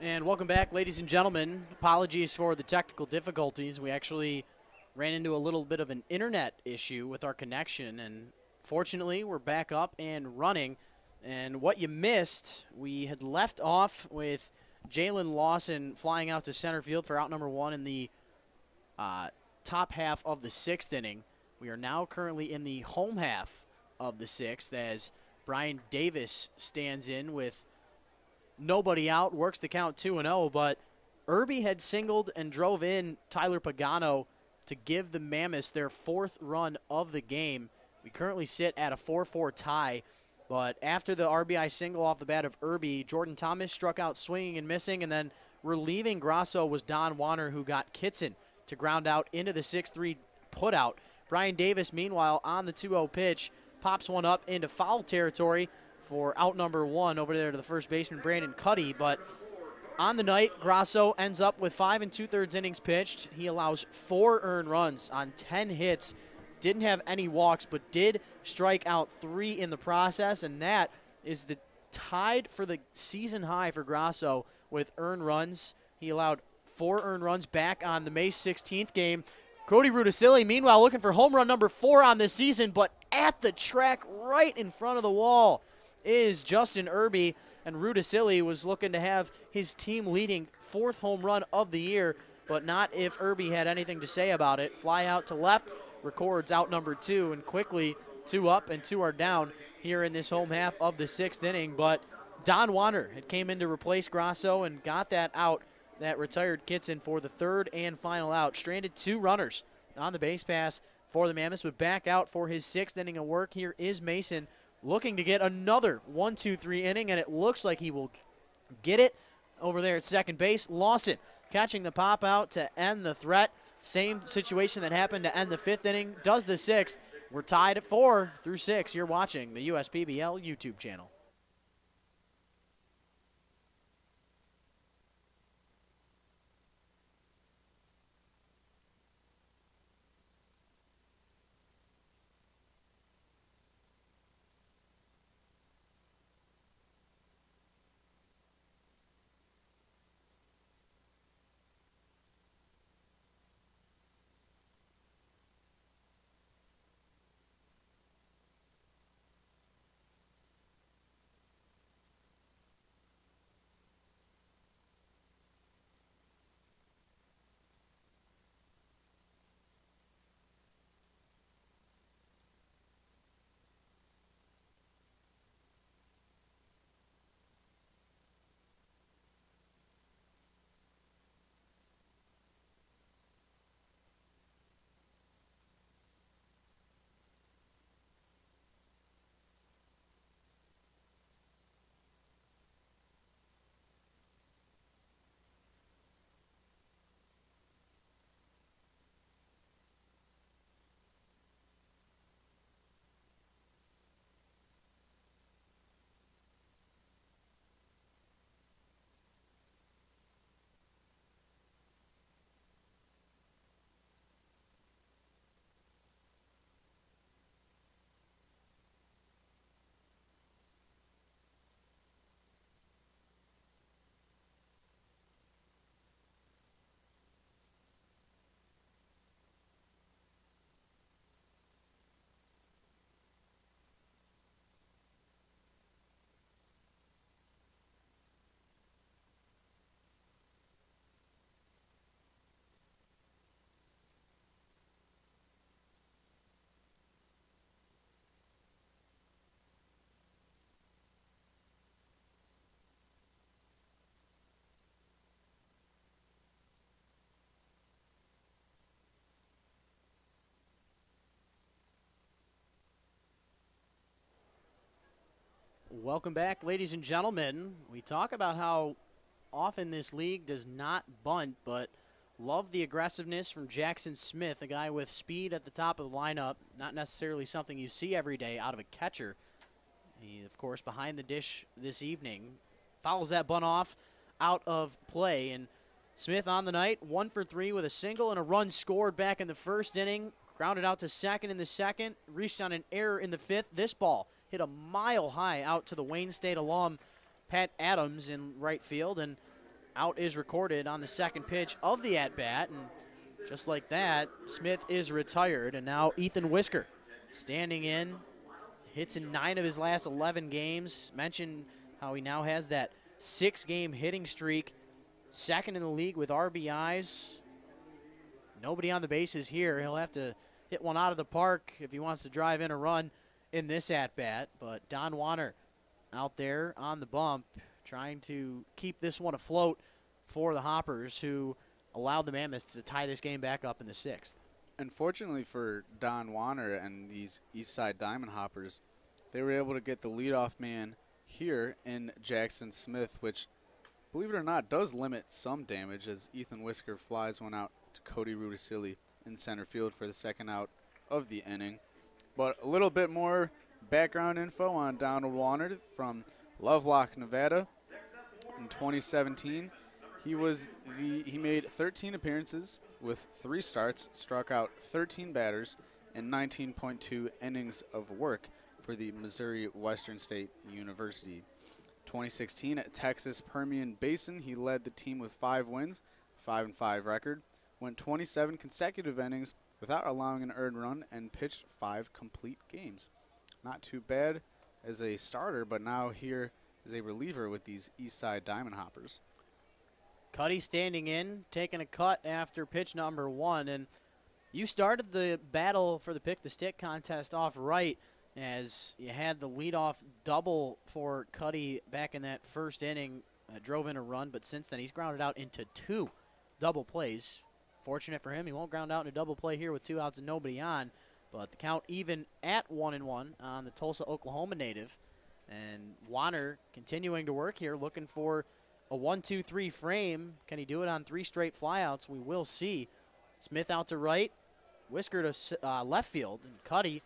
And welcome back, ladies and gentlemen. Apologies for the technical difficulties. We actually ran into a little bit of an internet issue with our connection, and fortunately, we're back up and running. And what you missed, we had left off with Jalen Lawson flying out to center field for out number one in the top half of the sixth inning. We are now currently in the home half of the sixth as Brian Davis stands in with nobody out, works the count 2-0, but Irby had singled and drove in Tyler Pagano to give the Mammoths their fourth run of the game. We currently sit at a 4-4 tie, but after the RBI single off the bat of Irby, Jordan Thomas struck out swinging and missing, and then relieving Grasso was Don Warner, who got Kitson to ground out into the 6-3 putout. Brian Davis, meanwhile, on the 2-0 pitch, pops one up into foul territory for out number one over there to the first baseman, Brandon Cuddy. But on the night, Grasso ends up with 5 2/3 innings pitched. He allows 4 earned runs on 10 hits. Didn't have any walks, but did strike out 3 in the process, and that is the tied for the season high for Grasso with earned runs. He allowed 4 earned runs back on the May 16th game. Cody Rudisilli, meanwhile, looking for home run number 4 on this season, but at the track right in front of the wall is Justin Irby, and Rudisilli was looking to have his team-leading 4th home run of the year, but not if Irby had anything to say about it. Fly out to left, records out number 2, and quickly 2 up and 2 are down here in this home half of the 6th inning. But Don Warner had came in to replace Grasso and got that out that retired Kitson for the 3rd and final out. Stranded 2 runners on the base pass for the Mammoths, but back out for his 6th inning of work. Here is Mason looking to get another 1-2-3 inning, and it looks like he will get it over there at second base. Lawson catching the pop out to end the threat. Same situation that happened to end the 5th inning does the 6th. We're tied at 4 through 6. You're watching the USPBL YouTube channel. Welcome back, ladies and gentlemen. We talk about how often this league does not bunt, but love the aggressiveness from Jackson Smith, a guy with speed at the top of the lineup. Not necessarily something you see every day out of a catcher. He, of course, behind the dish this evening. Fouls that bunt off out of play, and Smith on the night, 1 for 3 with a single and a run scored back in the 1st inning. Grounded out to second in the 2nd, reached on an error in the 5th. This ball hit a mile high out to the Wayne State alum Pat Adams in right field, and out is recorded on the second pitch of the at-bat, and just like that, Smith is retired, and now Ethan Whisker standing in, hits in 9 of his last 11 games. Mentioned how he now has that 6-game hitting streak, second in the league with RBIs. Nobody on the bases here. He'll have to hit one out of the park if he wants to drive in a run in this at-bat, but Don Warner out there on the bump trying to keep this one afloat for the Hoppers, who allowed the Mammoths to tie this game back up in the 6th. Unfortunately for Don Warner and these Eastside Diamond Hoppers, they were able to get the leadoff man here in Jackson Smith, which, believe it or not, does limit some damage as Ethan Whisker flies one out to Cody Rudisilli in center field for the second out of the inning. But a little bit more background info on Donald Warner from Lovelock, Nevada. In 2017, he made 13 appearances with 3 starts, struck out 13 batters, and 19.2 innings of work for the Missouri Western State University. 2016 at Texas Permian Basin, he led the team with 5 wins, 5-5 record, went 27 consecutive innings without allowing an earned run, and pitched 5 complete games. Not too bad as a starter, but now here is a reliever with these Eastside Diamond Hoppers. Cuddy standing in, taking a cut after pitch number 1, and you started the battle for the pick the stick contest off right, as you had the leadoff double for Cuddy back in that first inning, drove in a run, but since then he's grounded out into 2 double plays. Fortunate for him, he won't ground out in a double play here with 2 outs and nobody on, but the count even at 1-1 on the Tulsa, Oklahoma native. And Warner continuing to work here, looking for a 1-2-3 frame. Can he do it on 3 straight flyouts? We will see. Smith out to right, Whisker to left field, and Cuddy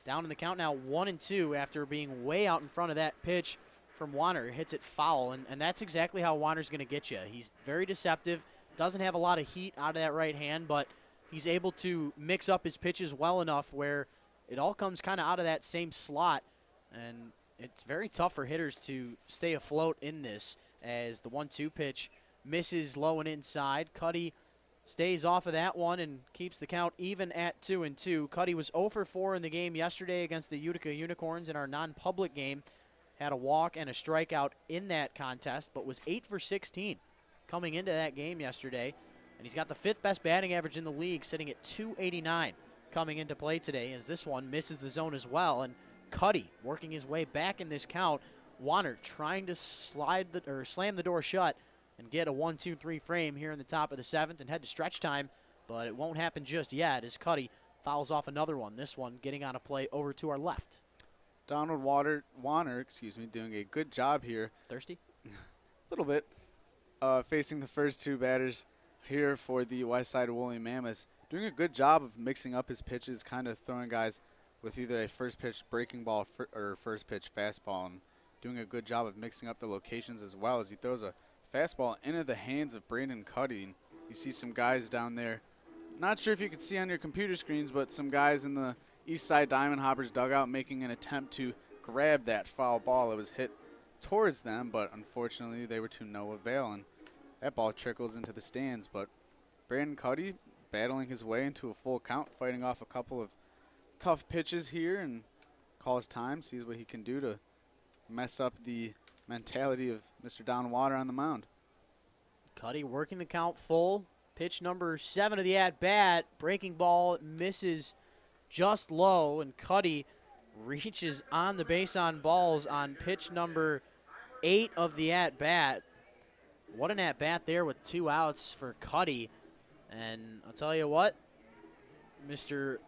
down in the count now 1-2 after being way out in front of that pitch from Warner. Hits it foul, and that's exactly how Warner's going to get you. He's very deceptive, doesn't have a lot of heat out of that right hand, but he's able to mix up his pitches well enough where it all comes kind of out of that same slot, and it's very tough for hitters to stay afloat in this, as the 1-2 pitch misses low and inside. Cuddy stays off of that one and keeps the count even at 2-2. Cuddy was 0 for 4 in the game yesterday against the Utica Unicorns in our non-public game. Had a walk and a strikeout in that contest, but was 8 for 16 coming into that game yesterday. And he's got the 5th best batting average in the league, sitting at .289 coming into play today, as this one misses the zone as well. And Cuddy working his way back in this count. Warner trying to slam the door shut and get a 1-2-3 frame here in the top of the 7th and head to stretch time, but it won't happen just yet as Cuddy fouls off another one. This one getting on a play over to our left. Donald Warner, doing a good job here. Thirsty? A little bit. Facing the first 2 batters here for the Westside Woolly Mammoths. Doing a good job of mixing up his pitches, kind of throwing guys with either a first pitch breaking ball or first pitch fastball, and doing a good job of mixing up the locations as well, as he throws a fastball into the hands of Brandon Cuddy. You see some guys down there. Not sure if you can see on your computer screens, but some guys in the Eastside Diamond Hoppers dugout making an attempt to grab that foul ball. It was hit towards them, but unfortunately they were to no avail, and that ball trickles into the stands. But Brandon Cuddy battling his way into a full count, fighting off a couple of tough pitches here, and calls time, sees what he can do to mess up the mentality of Mr. Don Warner on the mound. Cuddy working the count full. Pitch number 7 of the at-bat. Breaking ball misses just low, and Cuddy reaches on the base on balls on pitch number 8 of the at-bat. What an at-bat there with 2 outs for Cuddy. And I'll tell you what, Mr.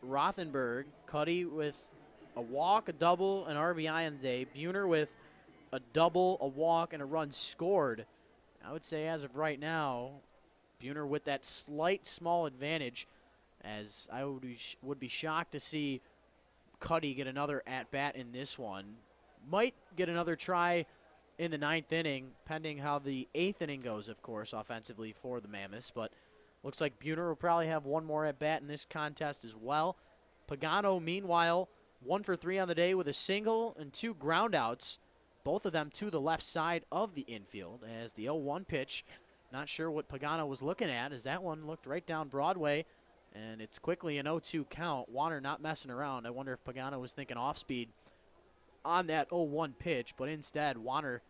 Rothenberg, Cuddy with a walk, a double, an RBI on the day. Buhner with a double, a walk, and a run scored. I would say as of right now, Buhner with that slight small advantage, as I would be shocked to see Cuddy get another at-bat in this one. Might get another try in the 9th inning, pending how the 8th inning goes, of course, offensively for the Mammoths. But looks like Buhner will probably have one more at-bat in this contest as well. Pagano, meanwhile, 1 for 3 on the day with a single and 2 groundouts. both of them to the left side of the infield as the 0-1 pitch. Not sure what Pagano was looking at, as that one looked right down Broadway, and it's quickly an 0-2 count. Warner not messing around. I wonder if Pagano was thinking off speed on that 0-1 pitch, but instead Warner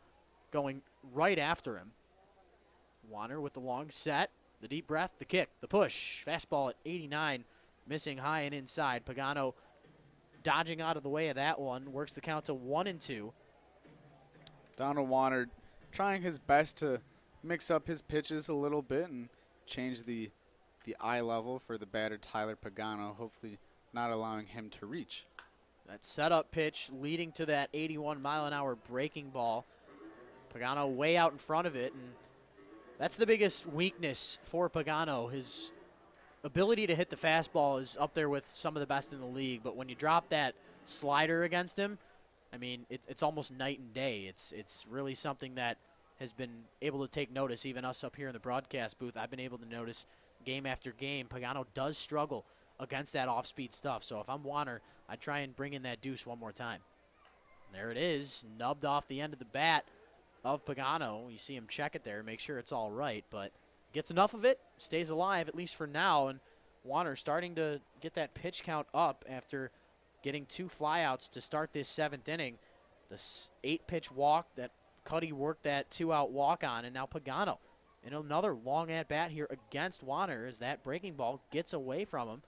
going right after him. Warner with the long set, the deep breath, the kick, the push. Fastball at 89, missing high and inside. Pagano dodging out of the way of that one, works the count to 1-2. Donald Warner trying his best to mix up his pitches a little bit and change the eye level for the batter Tyler Pagano, hopefully not allowing him to reach. That setup pitch leading to that 81-mile-an-hour breaking ball. Pagano way out in front of it, and that's the biggest weakness for Pagano. His ability to hit the fastball is up there with some of the best in the league, but when you drop that slider against him, I mean, it's almost night and day. It's really something that has been able to take notice. Even us up here in the broadcast booth, I've been able to notice game after game. Pagano does struggle against that off-speed stuff. So if I'm Warner, I'd try and bring in that deuce one more time. There it is, nubbed off the end of the bat of Pagano. You see him check it there, make sure it's all right, but gets enough of it, stays alive, at least for now, and Warner starting to get that pitch count up after getting 2 flyouts to start this 7th inning. The 8-pitch walk that Cuddy worked that 2-out walk on, and now Pagano in another long at-bat here against Warner as that breaking ball gets away from him,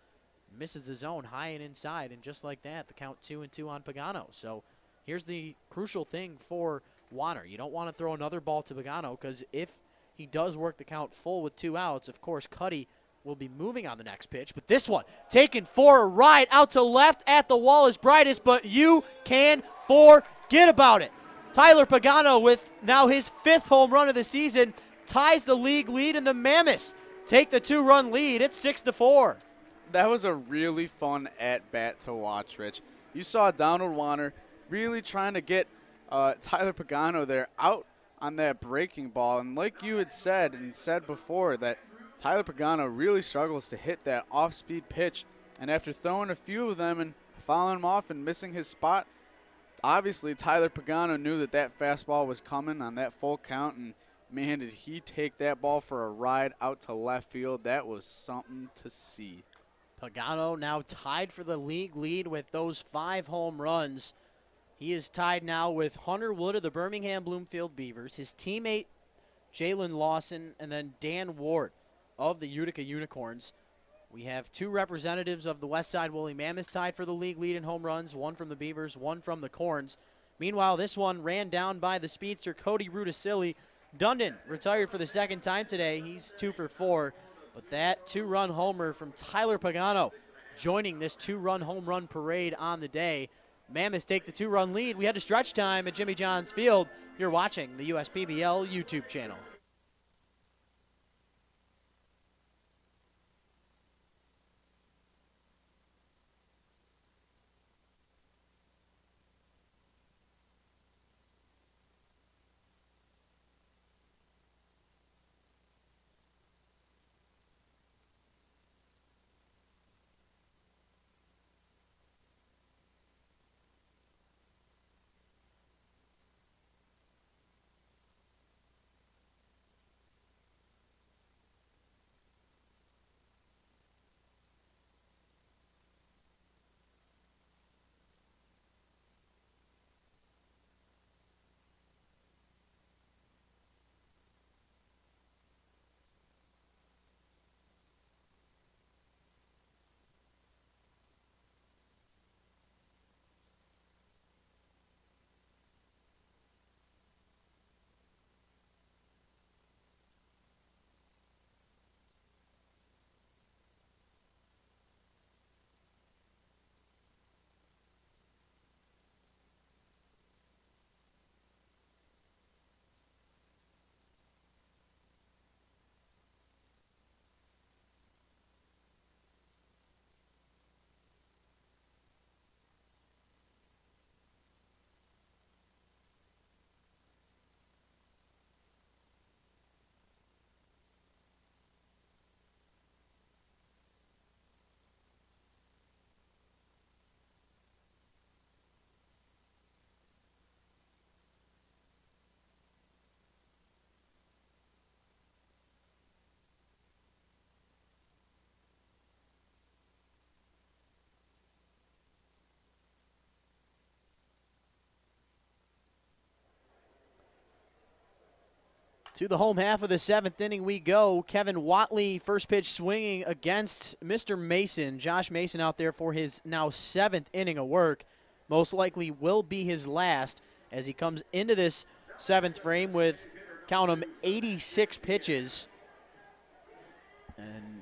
misses the zone high and inside, and just like that, the count 2-2 on Pagano. So here's the crucial thing for Warner. You don't want to throw another ball to Pagano, because if he does work the count full with 2 outs, of course, Cuddy will be moving on the next pitch. But this one, taken for a ride out to left at the wall is brightest, but you can forget about it. Tyler Pagano with now his 5th home run of the season ties the league lead, and the Mammoths take the 2-run lead. It's 6-4. That was a really fun at-bat to watch, Rich. You saw Donald Warner really trying to get Tyler Pagano there out on that breaking ball. And like you had said and said before, that Tyler Pagano really struggles to hit that off-speed pitch. And after throwing a few of them and fouling him off and missing his spot, obviously Tyler Pagano knew that that fastball was coming on that full count. And, man, did he take that ball for a ride out to left field. That was something to see. Pagano now tied for the league lead with those 5 home runs. He is tied now with Hunter Wood of the Birmingham Bloomfield Beavers, his teammate Jalen Lawson, and then Dan Ward of the Utica Unicorns. We have 2 representatives of the Westside Woolly Mammoths tied for the league lead in home runs, 1 from the Beavers, 1 from the Corns. Meanwhile, this one ran down by the speedster Cody Rudisilli. Dundon retired for the 2nd time today. He's 2 for 4. But that 2-run homer from Tyler Pagano joining this 2-run home run parade on the day. Mammoths take the 2-run lead. We head to stretch time at Jimmy John's Field. You're watching the USPBL YouTube channel. To the home half of the seventh inning we go. Kevin Watley, first pitch swinging against Mr. Mason. Josh Mason out there for his now seventh inning of work. Most likely will be his last as he comes into this seventh frame with, count them, 86 pitches. And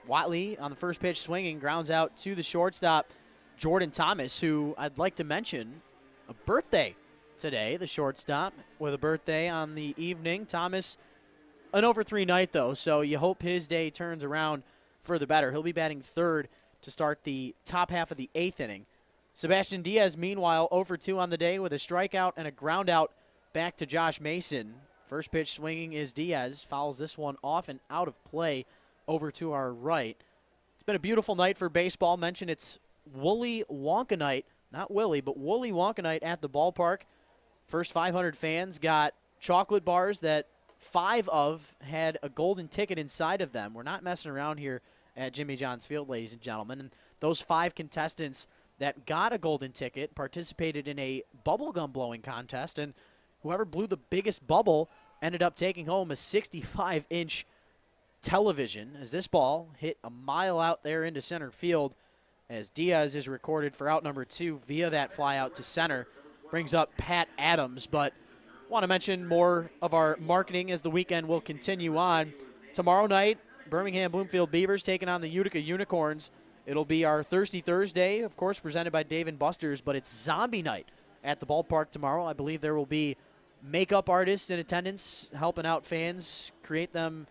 Watley on the first pitch swinging, grounds out to the shortstop, Jordan Thomas, who I'd like to mention a birthday today, the shortstop with a birthday on the evening. Thomas, an over 3 night though, so you hope his day turns around for the better. He'll be batting third to start the top half of the eighth inning. Sebastian Diaz, meanwhile, 0 for 2 on the day with a strikeout and a ground out back to Josh Mason. First pitch swinging is Diaz, fouls this one off and out of play over to our right. It's been a beautiful night for baseball. Mentioned it's Woolly Wonka night, not Willie, but Woolly Wonka night at the ballpark. First 500 fans got chocolate bars that 5 of had a golden ticket inside of them. We're not messing around here at Jimmy John's Field, ladies and gentlemen. And those 5 contestants that got a golden ticket participated in a bubblegum blowing contest, and whoever blew the biggest bubble ended up taking home a 65-inch television as this ball hit a mile out there into center field as Diaz is recorded for out number 2 via that fly out to center. Brings up Pat Adams, but want to mention more of our marketing as the weekend will continue on. Tomorrow night, Birmingham Bloomfield Beavers taking on the Utica Unicorns. It'll be our Thirsty Thursday, of course, presented by Dave & Buster's, but it's Zombie Night at the ballpark tomorrow. I believe there will be makeup artists in attendance helping out fans, create them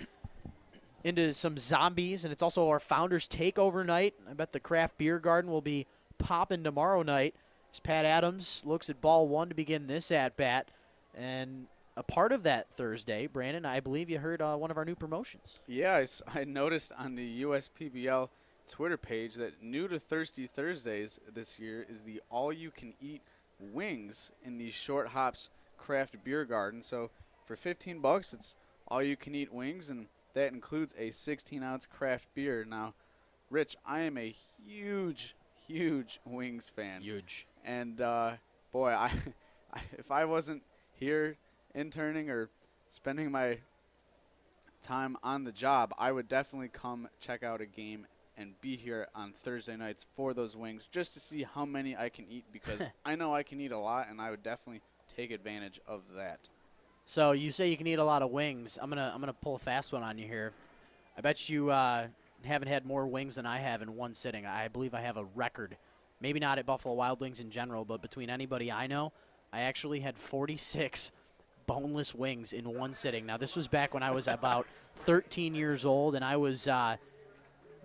into some zombies, and it's also our Founders Takeover night. I bet the craft beer garden will be popping tomorrow night as Pat Adams looks at ball 1 to begin this at-bat. And a part of that Thursday, Brandon, I believe you heard one of our new promotions. Yeah, I noticed on the USPBL Twitter page that new to Thirsty Thursdays this year is the all-you-can-eat wings in the Short Hops Craft Beer Garden. So for $15, it's all-you-can-eat wings, and that includes a 16-ounce craft beer. Now, Rich, I am a huge wings fan. Huge. And, boy, if I wasn't here interning or spending my time on the job, I would definitely come check out a game and be here on Thursday nights for those wings just to see how many I can eat, because I know I can eat a lot, and I would definitely take advantage of that. So you say you can eat a lot of wings. I'm gonna pull a fast one on you here. I bet you haven't had more wings than I have in one sitting. I believe I have a record. Maybe not at Buffalo Wild Wings in general, but between anybody I know, I actually had 46 boneless wings in one sitting. Now, this was back when I was about 13 years old, and I was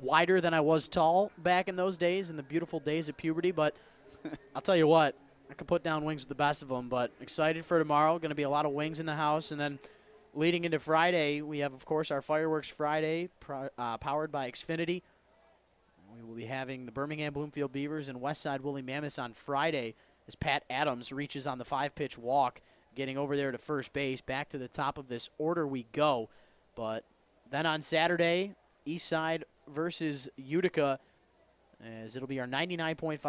wider than I was tall back in those days, in the beautiful days of puberty. But I'll tell you what, I could put down wings with the best of them. But excited for tomorrow. Going to be a lot of wings in the house. And then leading into Friday, we have, of course, our Fireworks Friday powered by Xfinity. We will be having the Birmingham Bloomfield Beavers and Westside Woolly Mammoths on Friday as Pat Adams reaches on the 5-pitch walk, getting over there to first base. Back to the top of this order we go. But then on Saturday, Eastside versus Utica, as it'll be our 99.5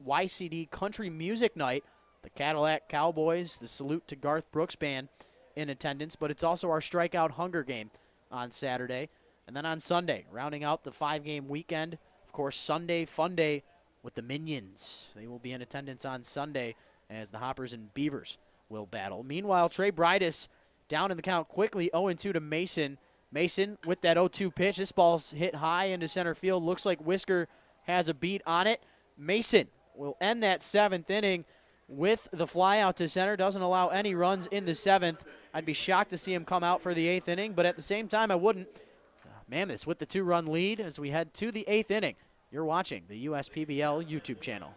WYCD Country Music Night. The Cadillac Cowboys, the Salute to Garth Brooks Band in attendance, but it's also our Strikeout Hunger game on Saturday. And then on Sunday, rounding out the 5-game weekend, of course, Sunday Fun Day with the Minions. They will be in attendance on Sunday as the Hoppers and Beavers will battle. Meanwhile, Trey Bridus down in the count quickly, 0-2 to Mason. Mason with that 0-2 pitch. This ball's hit high into center field. Looks like Whisker has a beat on it. Mason will end that 7th inning with the fly out to center. Doesn't allow any runs in the 7th. I'd be shocked to see him come out for the 8th inning, but at the same time, I wouldn't. Mammoths with the 2-run lead as we head to the 8th inning. You're watching the USPBL YouTube channel.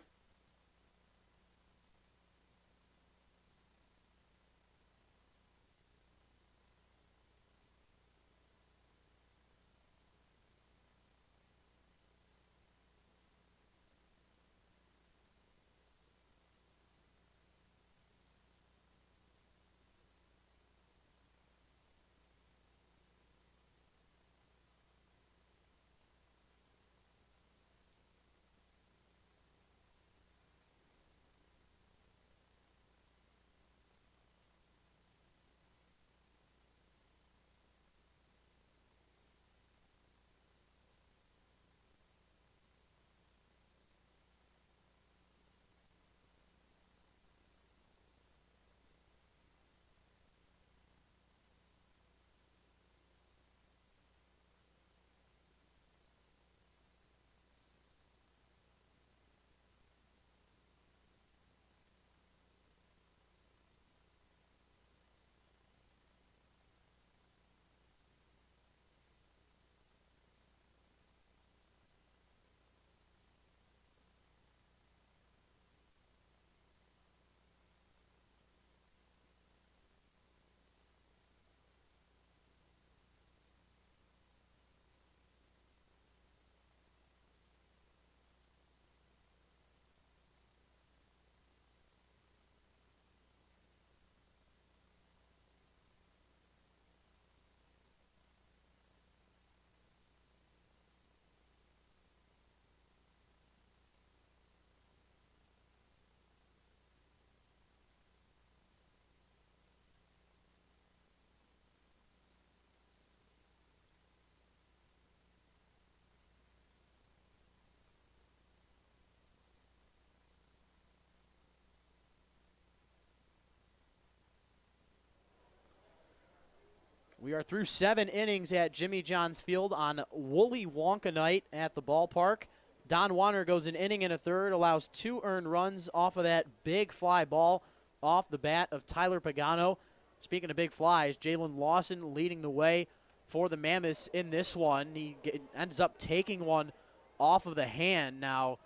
are through 7 innings at Jimmy John's Field on Woolly Wonka night at the ballpark. Don Warner goes an inning and a third, allows 2 earned runs off of that big fly ball off the bat of Tyler Pagano. Speaking of big flies, Jalen Lawson leading the way for the Mammoths in this one. He ends up taking one off of the hand. Now,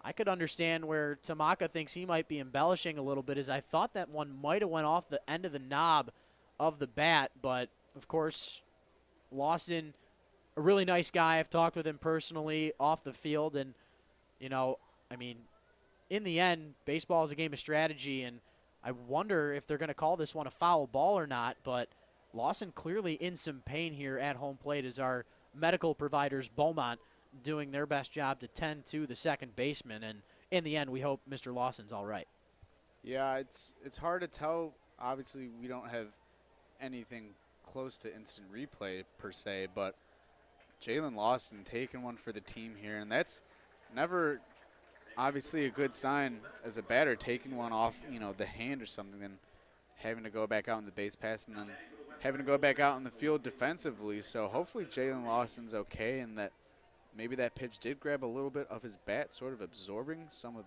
I could understand where Tamaka thinks he might be embellishing a little bit, as I thought that one might have went off the end of the knob of the bat, but of course, Lawson, a really nice guy. I've talked with him personally off the field, and, you know, I mean, in the end, baseball is a game of strategy, and I wonder if they're going to call this one a foul ball or not, but Lawson clearly in some pain here at home plate as our medical providers, Beaumont, doing their best job to tend to the second baseman, and in the end, we hope Mr. Lawson's all right. Yeah, it's hard to tell. Obviously, we don't have anything close to instant replay per se, but Jalen Lawson taking one for the team here, and that's never obviously a good sign as a batter, taking one off, you know, the hand or something, then having to go back out in the base pass and then having to go back out in the field defensively. So hopefully Jalen Lawson's okay, and that maybe that pitch did grab a little bit of his bat, sort of absorbing some of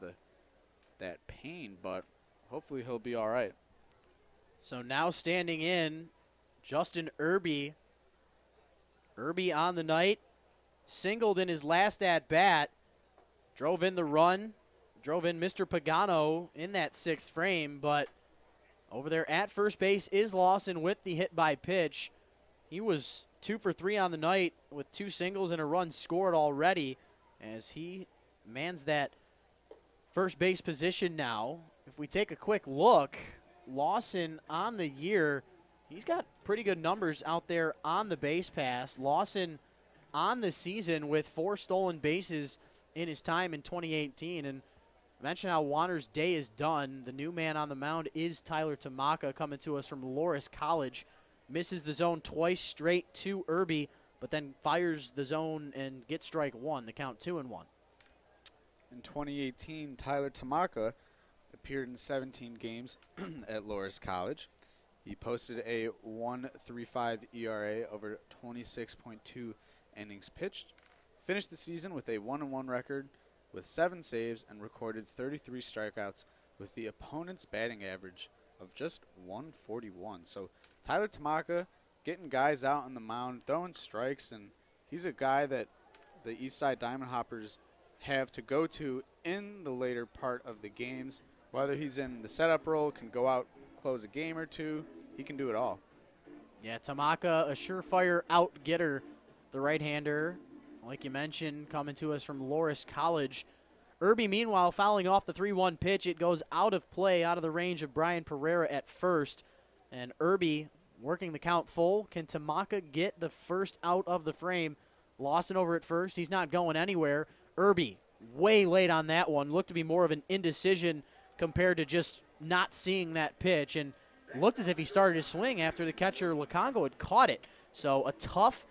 that pain, but hopefully he'll be all right. So now standing in, Justin Irby. Irby on the night, singled in his last at-bat, drove in the run, drove in Mr. Pagano in that 6th frame, but over there at first base is Lawson with the hit by pitch. He was 2 for 3 on the night with 2 singles and a run scored already as he mans that first base position now. If we take a quick look, Lawson on the year, he's got pretty good numbers out there on the base pass. Lawson on the season with 4 stolen bases in his time in 2018. And mention how Warner's day is done. The new man on the mound is Tyler Tamaka, coming to us from Loras College. Misses the zone twice straight to Irby, but then fires the zone and gets strike 1, the count 2-1. In 2018, Tyler Tamaka appeared in 17 games at Loras College. He posted a 1.35 ERA over 26.2 innings pitched, finished the season with a 1-1 record with 7 saves and recorded 33 strikeouts with the opponent's batting average of just 141. So Tyler Tamaka getting guys out on the mound, throwing strikes, and he's a guy that the Eastside Diamond Hoppers have to go to in the later part of the games. Whether he's in the setup role, can go out, close a game or two, he can do it all. Yeah, Tamaka, a surefire out-getter, the right-hander, like you mentioned, coming to us from Loras College. Irby, meanwhile, fouling off the 3-1 pitch. It goes out of play, out of the range of Brian Pereira at first. And Irby working the count full. Can Tamaka get the first out of the frame? Lawson over at first. He's not going anywhere. Irby, way late on that one. Looked to be more of an indecision compared to just not seeing that pitch. And looked as if he started to swing after the catcher, Lukongo, had caught it. So a tough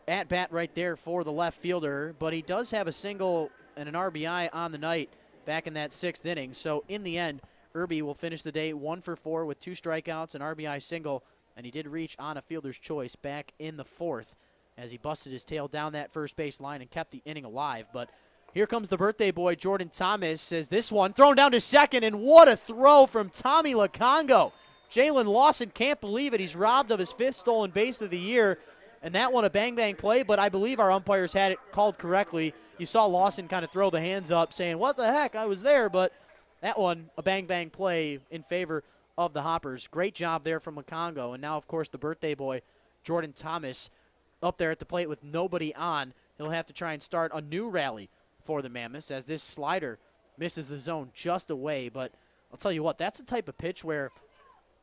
at-bat right there for the left fielder, but he does have a single and an RBI on the night back in that 6th inning. So in the end, Irby will finish the day 1 for 4 with 2 strikeouts, an RBI single, and he did reach on a fielder's choice back in the 4th as he busted his tail down that first base line and kept the inning alive. But here comes the birthday boy, Jordan Thomas, as this one thrown down to second, and what a throw from Tommy Lukongo. Jalen Lawson can't believe it. He's robbed of his 5th stolen base of the year. And that one a bang-bang play, but I believe our umpires had it called correctly. You saw Lawson kind of throw the hands up saying, what the heck, I was there, but that one a bang-bang play in favor of the Hoppers. Great job there from Lukongo. And now, of course, the birthday boy, Jordan Thomas, up there at the plate with nobody on. He'll have to try and start a new rally for the Mammoths as this slider misses the zone just away. But I'll tell you what, that's the type of pitch where,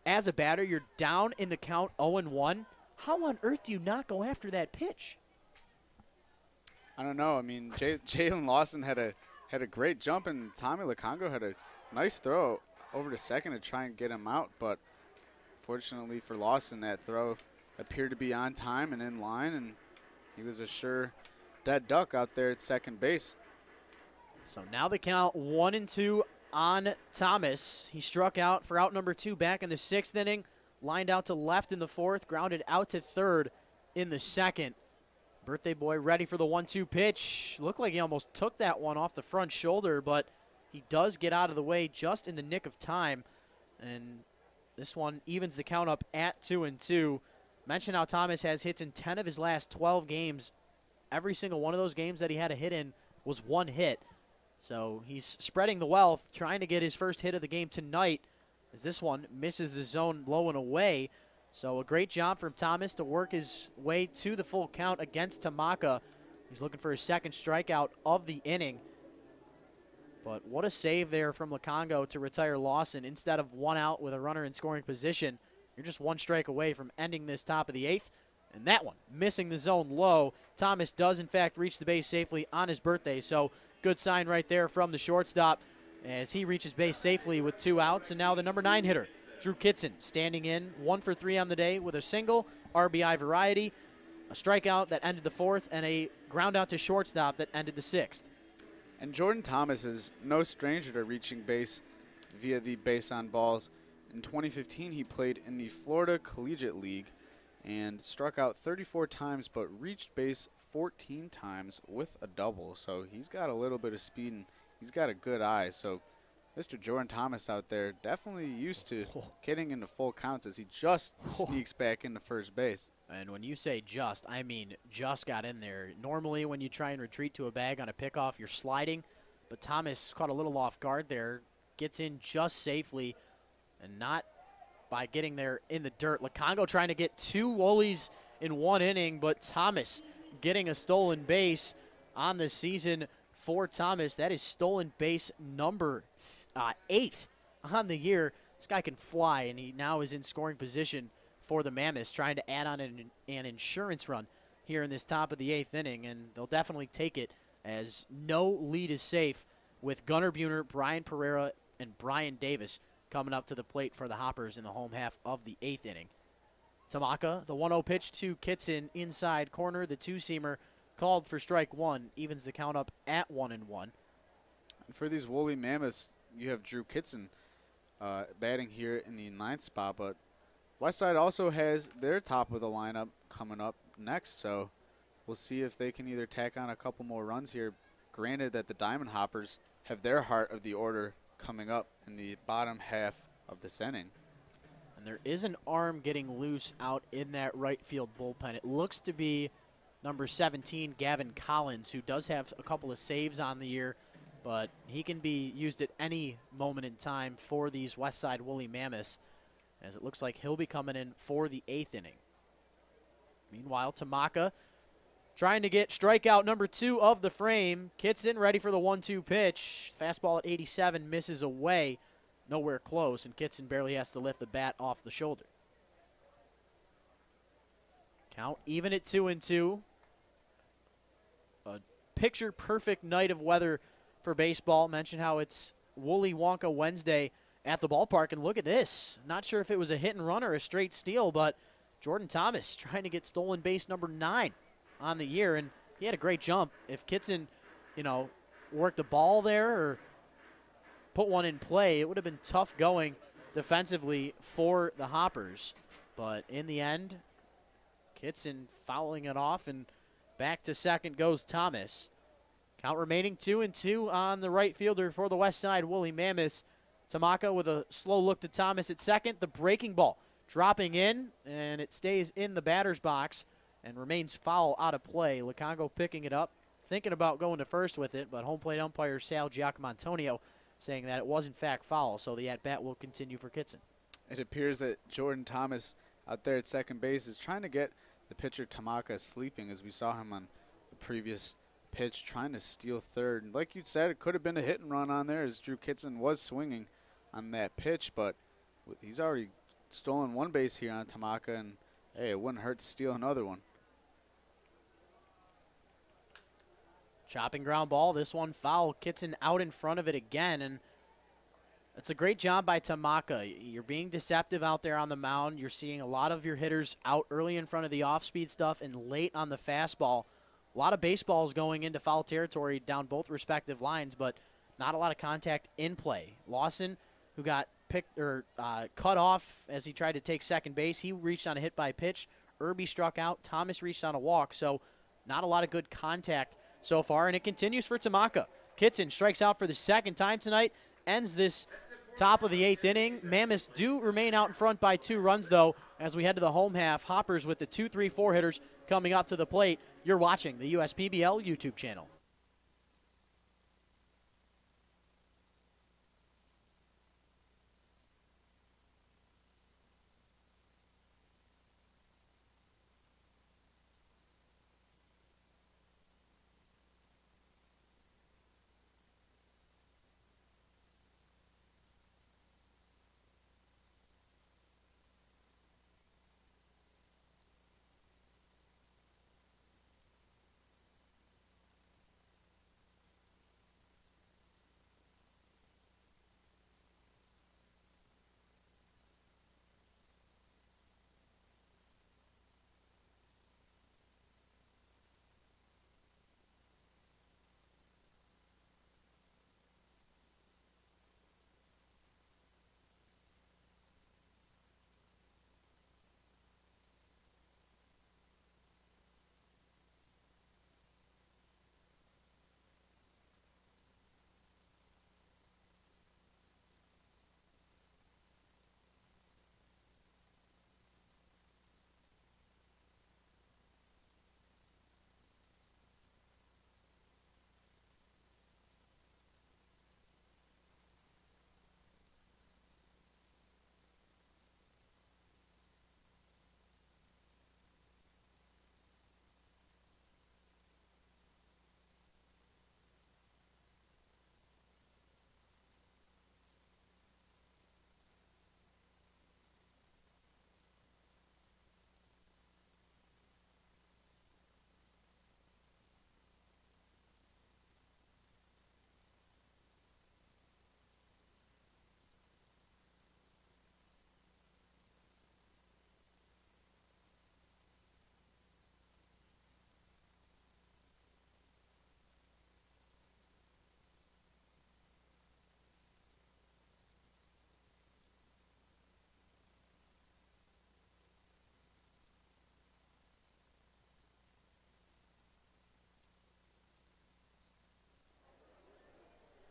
as a batter, you're down in the count 0-1. How on earth do you not go after that pitch? I don't know. I mean, Jalen Lawson had a great jump, and Tommy Lukongo had a nice throw over to second to try and get him out. But fortunately for Lawson, that throw appeared to be on time and in line, and he was a sure dead duck out there at second base. So now the count 1-2 on Thomas. He struck out for out number 2 back in the 6th inning. lined out to left in the fourth, grounded out to third in the second. Birthday boy ready for the 1-2 pitch. Looked like he almost took that one off the front shoulder, but he does get out of the way just in the nick of time. And this one evens the count up at 2-2. Mention how Thomas has hits in 10 of his last 12 games. Every single one of those games that he had a hit in was one hit. So he's spreading the wealth, trying to get his first hit of the game tonight, as this one misses the zone low and away. So a great job from Thomas to work his way to the full count against Tamaka. He's looking for his second strikeout of the inning. But what a save there from Lukongo to retire Lawson. Instead of one out with a runner in scoring position, you're just one strike away from ending this top of the eighth. And that one, missing the zone low. Thomas does, in fact, reach the base safely on his birthday. So good sign right there from the shortstop as he reaches base safely with 2 outs. And now the number 9 hitter, Drew Kitson, standing in 1 for 3 on the day with a single, RBI variety, a strikeout that ended the fourth, and a ground out to shortstop that ended the sixth. And Jordan Thomas is no stranger to reaching base via the base on balls. In 2015, he played in the Florida Collegiate League and struck out 34 times but reached base 14 times with a double. So he's got a little bit of speed and he's got a good eye. So Mr. Jordan Thomas out there definitely used to getting into full counts as he just sneaks back into first base. And when you say just, I mean just got in there. Normally when you try and retreat to a bag on a pickoff, you're sliding. But Thomas caught a little off guard there, gets in just safely, and not by getting there in the dirt. Lukongo trying to get 2 Woolies in 1 inning, but Thomas getting a stolen base on the season for Thomas. That is stolen base number 8 on the year. This guy can fly, and he now is in scoring position for the Mammoths, trying to add on an insurance run here in this top of the 8th inning, and they'll definitely take it as no lead is safe with Gunnar Buhner, Brian Pereira, and Brian Davis coming up to the plate for the Hoppers in the home half of the 8th inning. Tamaka, the 1-0 pitch to Kitson, inside corner, the 2-seamer called for strike 1, evens the count up at 1-1. And for these Woolly Mammoths, you have Drew Kitson batting here in the 9th spot, but Westside also has their top of the lineup coming up next, so we'll see if they can either tack on a couple more runs here. Granted that the Diamond Hoppers have their heart of the order coming up in the bottom half of this inning. And there is an arm getting loose out in that right field bullpen. It looks to be number 17, Gavin Collins, who does have a couple of saves on the year, but he can be used at any moment in time for these Westside Woolly Mammoths, as it looks like he'll be coming in for the 8th inning. Meanwhile, Tamaka trying to get strikeout number 2 of the frame. Kitson ready for the 1-2 pitch. Fastball at 87 misses away. Nowhere close, and Kitson barely has to lift the bat off the shoulder. Count even at 2-2. A picture-perfect night of weather for baseball. Mention how it's Woolly Wonka Wednesday at the ballpark, and look at this. Not sure if it was a hit and run or a straight steal, but Jordan Thomas trying to get stolen base number 9 on the year, and he had a great jump. If Kitson, worked the ball there or put one in play, it would have been tough going defensively for the Hoppers. But in the end, Kitson fouling it off, and back to second goes Thomas. Count remaining 2-2 on the right fielder for the Westside Woolly Mammoths. Tamaka with a slow look to Thomas at second. The breaking ball dropping in, and it stays in the batter's box and remains foul out of play. Lukongo picking it up, thinking about going to first with it, but home plate umpire Sal Giacomontonio saying that it was in fact foul, so the at-bat will continue for Kitson. It appears that Jordan Thomas out there at second base is trying to get the pitcher Tamaka sleeping, as we saw him on the previous pitch trying to steal third. And like you said, it could have been a hit and run on there as Drew Kitson was swinging on that pitch, but he's already stolen one base here on Tamaka, and hey, it wouldn't hurt to steal another one. Chopping ground ball, this one foul. Kitson out in front of it again, and it's a great job by Tamaka. You're being deceptive out there on the mound. You're seeing a lot of your hitters out early in front of the off-speed stuff and late on the fastball. A lot of baseballs going into foul territory down both respective lines, but not a lot of contact in play. Lawson, who got cut off as he tried to take second base. He reached on a hit by pitch. Irby struck out. Thomas reached on a walk. So not a lot of good contact so far, and it continues for Tamaka. Kitson strikes out for the second time tonight, ends this top of the 8th inning. Mammoths do remain out in front by 2 runs, though, as we head to the home half. Hoppers with the 2, 3, 4 hitters coming up to the plate. You're watching the USPBL YouTube channel.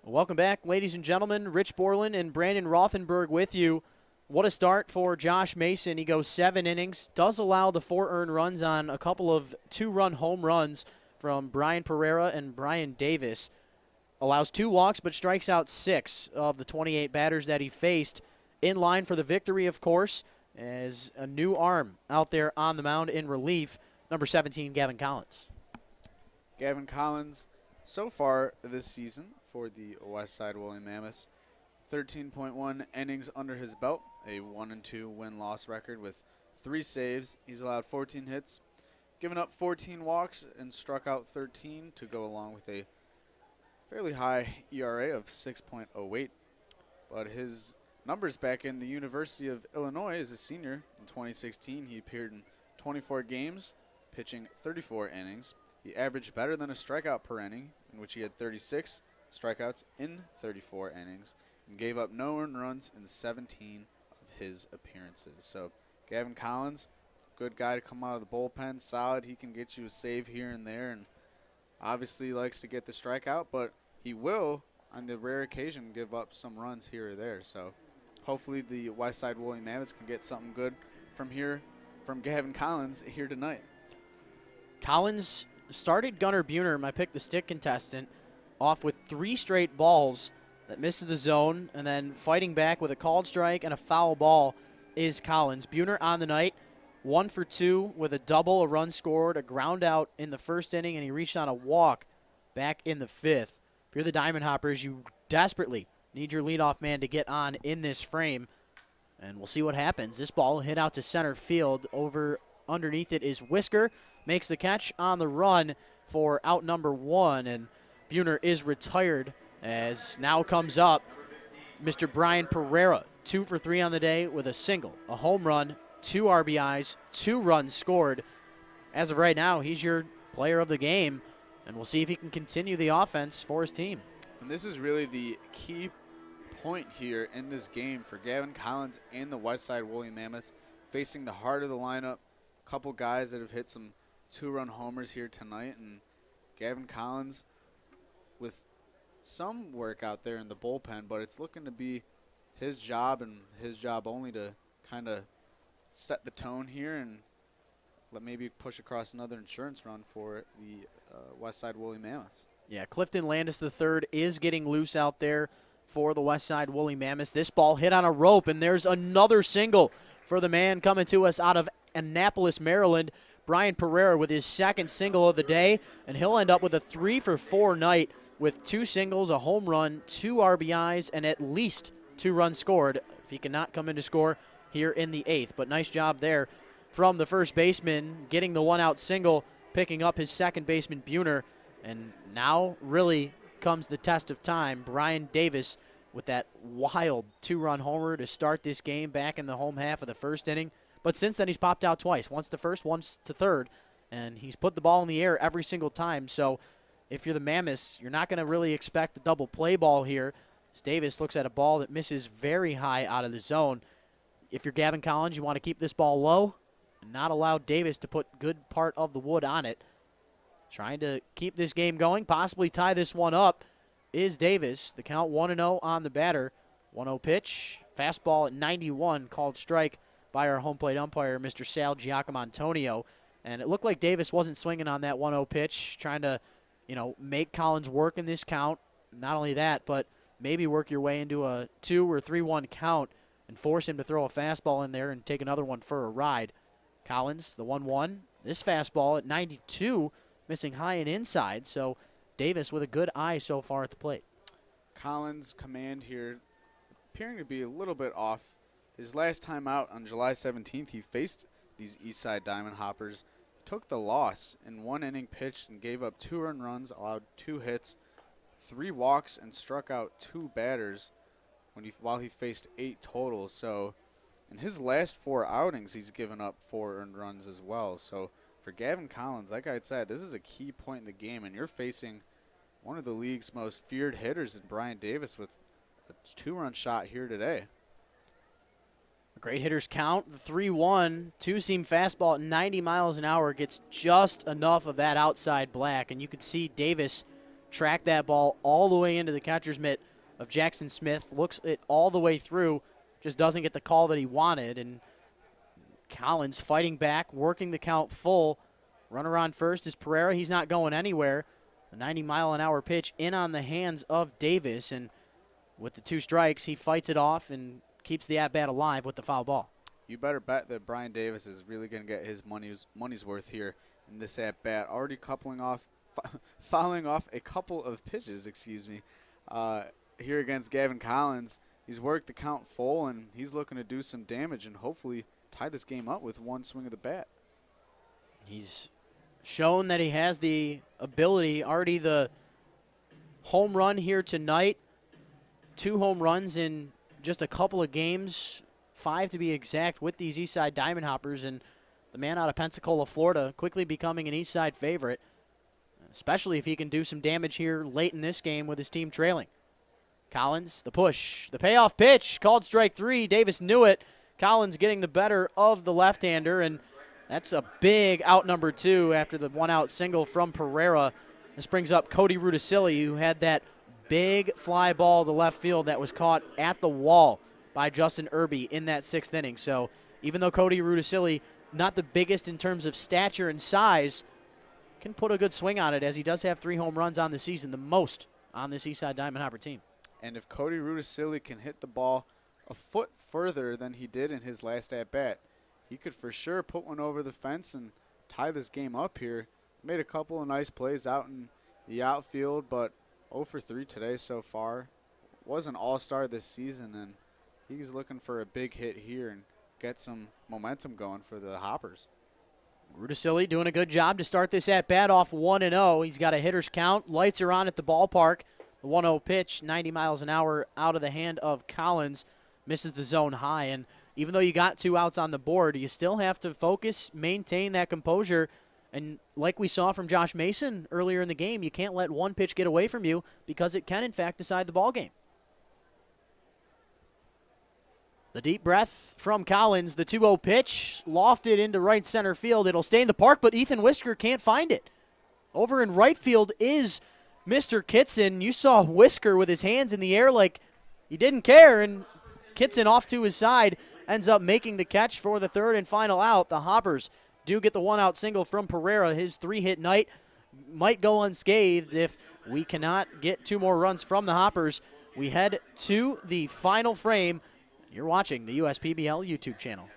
Welcome back, ladies and gentlemen. Rich Borland and Brandon Rothenberg with you. What a start for Josh Mason. He goes 7 innings, does allow the 4 earned runs on a couple of 2-run home runs from Brian Pereira and Brian Davis. Allows 2 walks, but strikes out 6 of the 28 batters that he faced. In line for the victory, of course, as a new arm out there on the mound in relief, number 17, Gavin Collins. Gavin Collins, so far this season for the Westside Woolly Mammoths, 13.1 innings under his belt, a 1-2 win-loss record with 3 saves. He's allowed 14 hits, given up 14 walks, and struck out 13 to go along with a fairly high ERA of 6.08. But his numbers back in the University of Illinois as a senior in 2016, he appeared in 24 games, pitching 34 innings. He averaged better than a strikeout per inning, in which he had 36 strikeouts in 34 innings, and gave up no earned runs in 17 of his appearances. So Gavin Collins, good guy to come out of the bullpen, solid. He can get you a save here and there, and obviously likes to get the strikeout, but he will, on the rare occasion, give up some runs here or there. So hopefully the Westside Woolly Mammoths can get something good from Gavin Collins here tonight. Collins started Gunnar Buhner, my pick the stick contestant, off with 3 straight balls that misses the zone, and then fighting back with a called strike and a foul ball is Collins. Buhner on the night, 1 for 2 with a double, a run scored, a ground out in the first inning, and he reached on a walk back in the 5th. If you're the Diamond Hoppers, you desperately need your leadoff man to get on in this frame, and we'll see what happens. This ball hit out to center field. Underneath it is Whisker, makes the catch on the run for out number 1, and Buhner is retired as now comes up Mr. Brian Pereira, 2 for 3 on the day with a single, a home run, 2 RBIs, 2 runs scored. As of right now, he's your player of the game, and we'll see if he can continue the offense for his team. And this is really the key point here in this game for Gavin Collins and the Westside Woolly Mammoths, facing the heart of the lineup. A couple guys that have hit some 2-run homers here tonight, and Gavin Collins with some work out there in the bullpen, but it's looking to be his job and his job only to kind of set the tone here and maybe push across another insurance run for the Westside Woolly Mammoths. Yeah, Clifton Landis III is getting loose out there for the Westside Woolly Mammoths. This ball hit on a rope, and there's another single for the man coming to us out of Annapolis, Maryland, Brian Pereira, with his second single of the day, and he'll end up with a 3-for-4 night with 2 singles, a home run, 2 RBIs, and at least 2 runs scored if he cannot come in to score here in the 8th. But nice job there from the first baseman, getting the 1-out single, picking up his second baseman, Buhner. And now really comes the test of time. Brian Davis with that wild 2-run homer to start this game back in the home half of the first inning. But since then, he's popped out twice, once to first, once to third. And he's put the ball in the air every single time. So if you're the Mammoths, you're not going to really expect a double play ball here. As Davis looks at a ball that misses very high out of the zone. If you're Gavin Collins, you want to keep this ball low and not allow Davis to put good part of the wood on it. Trying to keep this game going, possibly tie this one up, is Davis. The count 1-0 on the batter. 1-0 pitch, fastball at 91, called strike by our home plate umpire, Mr. Sal Giacomontonio. And it looked like Davis wasn't swinging on that 1-0 pitch, trying to, make Collins work in this count. Not only that, but maybe work your way into a 2 or 3-1 count and force him to throw a fastball in there and take another one for a ride. Collins, the 1-1. This fastball at 92, missing high and inside. So Davis with a good eye so far at the plate. Collins' command here appearing to be a little bit off. His last time out on July 17th, he faced these Eastside Diamond Hoppers. He took the loss in 1 inning pitched and gave up 2 earned runs, allowed 2 hits, 3 walks, and struck out 2 batters while he faced 8 total. So in his last 4 outings, he's given up 4 earned runs as well. So for Gavin Collins, like I said, this is a key point in the game, and you're facing one of the league's most feared hitters in Brian Davis with a 2-run shot here today. A great hitter's count, the 3-1, 2-seam fastball at 90 miles an hour gets just enough of that outside black, and you could see Davis track that ball all the way into the catcher's mitt of Jackson Smith, looks it all the way through, just doesn't get the call that he wanted, and Collins fighting back, working the count full. Runner on first is Pereira. He's not going anywhere. A 90-mile-an-hour pitch in on the hands of Davis, and with the 2 strikes, he fights it off and keeps the at-bat alive with the foul ball. You better bet that Brian Davis is really going to get his money's worth here in this at-bat. Already fouling off a couple of pitches, here against Gavin Collins. He's worked the count full, and he's looking to do some damage and hopefully tie this game up with 1 swing of the bat. He's shown that he has the ability. Already the home run here tonight, 2 home runs in just a couple of games, 5 to be exact, with these Eastside Diamond Hoppers, and the man out of Pensacola, Florida, quickly becoming an Eastside favorite, especially if he can do some damage here late in this game with his team trailing. Collins, the push, the payoff pitch, called strike 3. Davis knew it. Collins getting the better of the left-hander, and that's a big out number 2 after the 1-out single from Pereira. This brings up Cody Rudisilli, who had that big fly ball to left field that was caught at the wall by Justin Irby in that 6th inning. So even though Cody Rudisilli, not the biggest in terms of stature and size, can put a good swing on it, as he does have 3 home runs on the season, the most on this Eastside Diamond Hopper team. And if Cody Rudisilli can hit the ball a foot further than he did in his last at-bat, he could for sure put one over the fence and tie this game up here. Made a couple of nice plays out in the outfield, but 0 for 3 today so far. Was an all-star this season, and he's looking for a big hit here and get some momentum going for the Hoppers. Rudisilli doing a good job to start this at-bat off 1-0. He's got a hitter's count. Lights are on at the ballpark. The 1-0 pitch, 90 miles an hour out of the hand of Collins, misses the zone high. And even though you got 2 outs on the board, you still have to focus, maintain that composure. And like we saw from Josh Mason earlier in the game, you can't let one pitch get away from you, because it can, in fact, decide the ball game. The deep breath from Collins, the 2-0 pitch, lofted into right center field. It'll stay in the park, but Ethan Whisker can't find it. Over in right field is Mr. Kitson. You saw Whisker with his hands in the air like he didn't care, and Kitson off to his side ends up making the catch for the third and final out. The Hoppers do get the one-out single from Pereira. His 3-hit night might go unscathed if we cannot get 2 more runs from the Hoppers. We head to the final frame. You're watching the USPBL YouTube channel.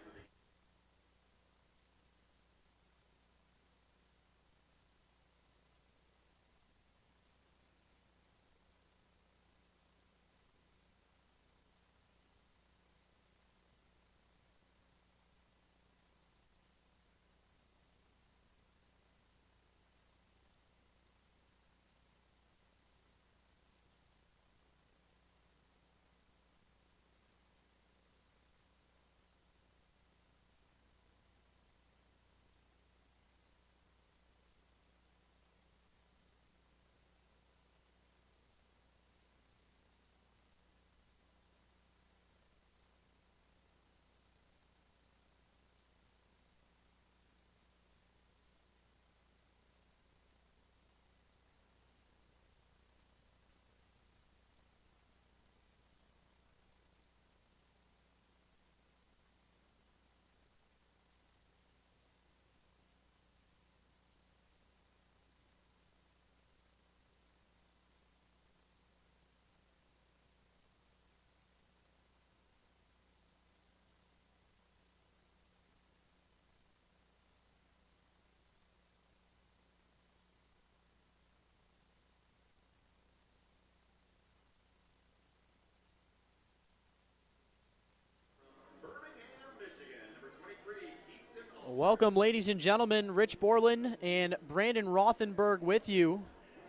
Welcome, ladies and gentlemen. Rich Borland and Brandon Rothenberg with you.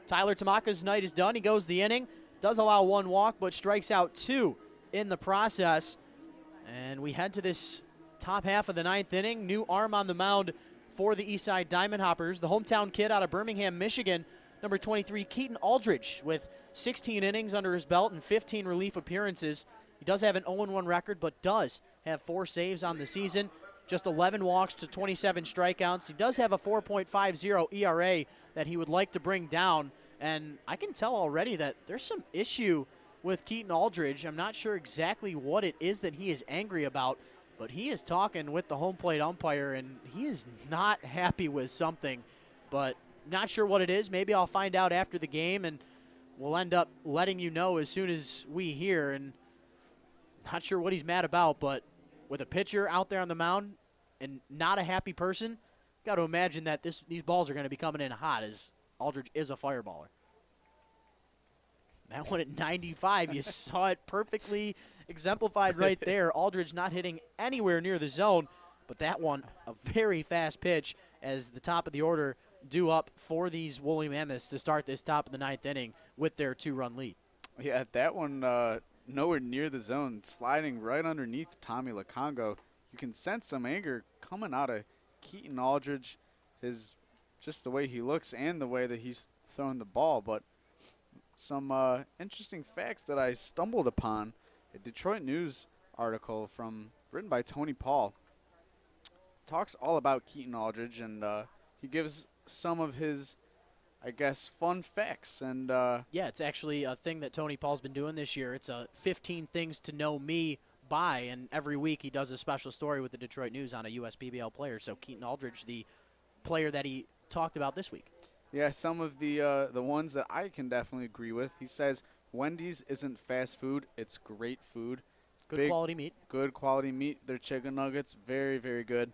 Tyler Tamaka's night is done. He goes the inning, does allow 1 walk, but strikes out 2 in the process. And we head to this top half of the 9th inning. New arm on the mound for the Eastside Diamond Hoppers. The hometown kid out of Birmingham, Michigan, number 23, Keaton Aldridge, with 16 innings under his belt and 15 relief appearances. He does have an 0-1 record, but does have 4 saves on the season. Just 11 walks to 27 strikeouts. He does have a 4.50 ERA that he would like to bring down. And I can tell already that there's some issue with Keaton Aldridge. I'm not sure exactly what it is that he is angry about, but he is talking with the home plate umpire, and he is not happy with something. But not sure what it is. Maybe I'll find out after the game, and we'll end up letting you know as soon as we hear. And not sure what he's mad about, but with a pitcher out there on the mound and not a happy person, got to imagine that these balls are going to be coming in hot, as Aldridge is a fireballer. That one at 95, you saw it perfectly exemplified right there. Aldridge not hitting anywhere near the zone, but that one, a very fast pitch as the top of the order due up for these Woolly Mammoths to start this top of the 9th inning with their 2-run lead. Yeah, that one nowhere near the zone, sliding right underneath Tommy Lacongo. You can sense some anger coming out of Keaton Aldridge, just the way he looks and the way that he's throwing the ball. But some interesting facts that I stumbled upon. A Detroit News article written by Tony Paul talks all about Keaton Aldridge, and he gives some of his, I guess, fun facts. And yeah, it's actually a thing that Tony Paul's been doing this year. It's a 15 Things to Know Me by, and every week he does a special story with the Detroit News on a USPBL player. So Keaton Aldridge, the player that he talked about this week. Yeah, some of the ones that I can definitely agree with. He says Wendy's isn't fast food; it's great food. Good quality meat. Good quality meat. Their chicken nuggets, very, very good.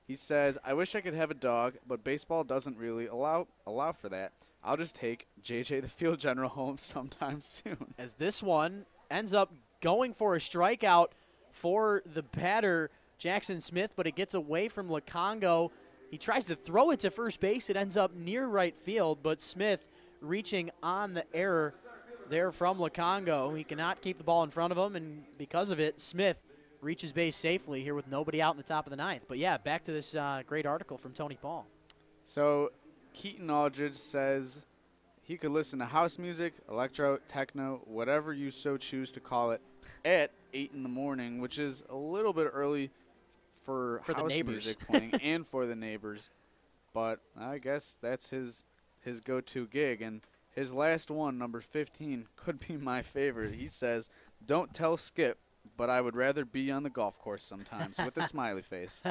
He says, I wish I could have a dog, but baseball doesn't really allow for that. I'll just take JJ the field general home sometime soon. As this one ends up going for a strikeout for the batter, Jackson Smith, but it gets away from Lacongo. He tries to throw it to first base. It ends up near right field, but Smith reaching on the error there from Lacongo. He cannot keep the ball in front of him, and because of it, Smith reaches base safely here with nobody out in the top of the 9th. But, yeah, back to this great article from Tony Paul. So Keaton Aldridge says he could listen to house music, electro, techno, whatever you so choose to call it, at 8 in the morning, which is a little bit early for house music playing and for the neighbors. But I guess that's his go-to gig. And his last one, number 15, could be my favorite. He says, "Don't tell Skip, but I would rather be on the golf course sometimes," with a smiley face.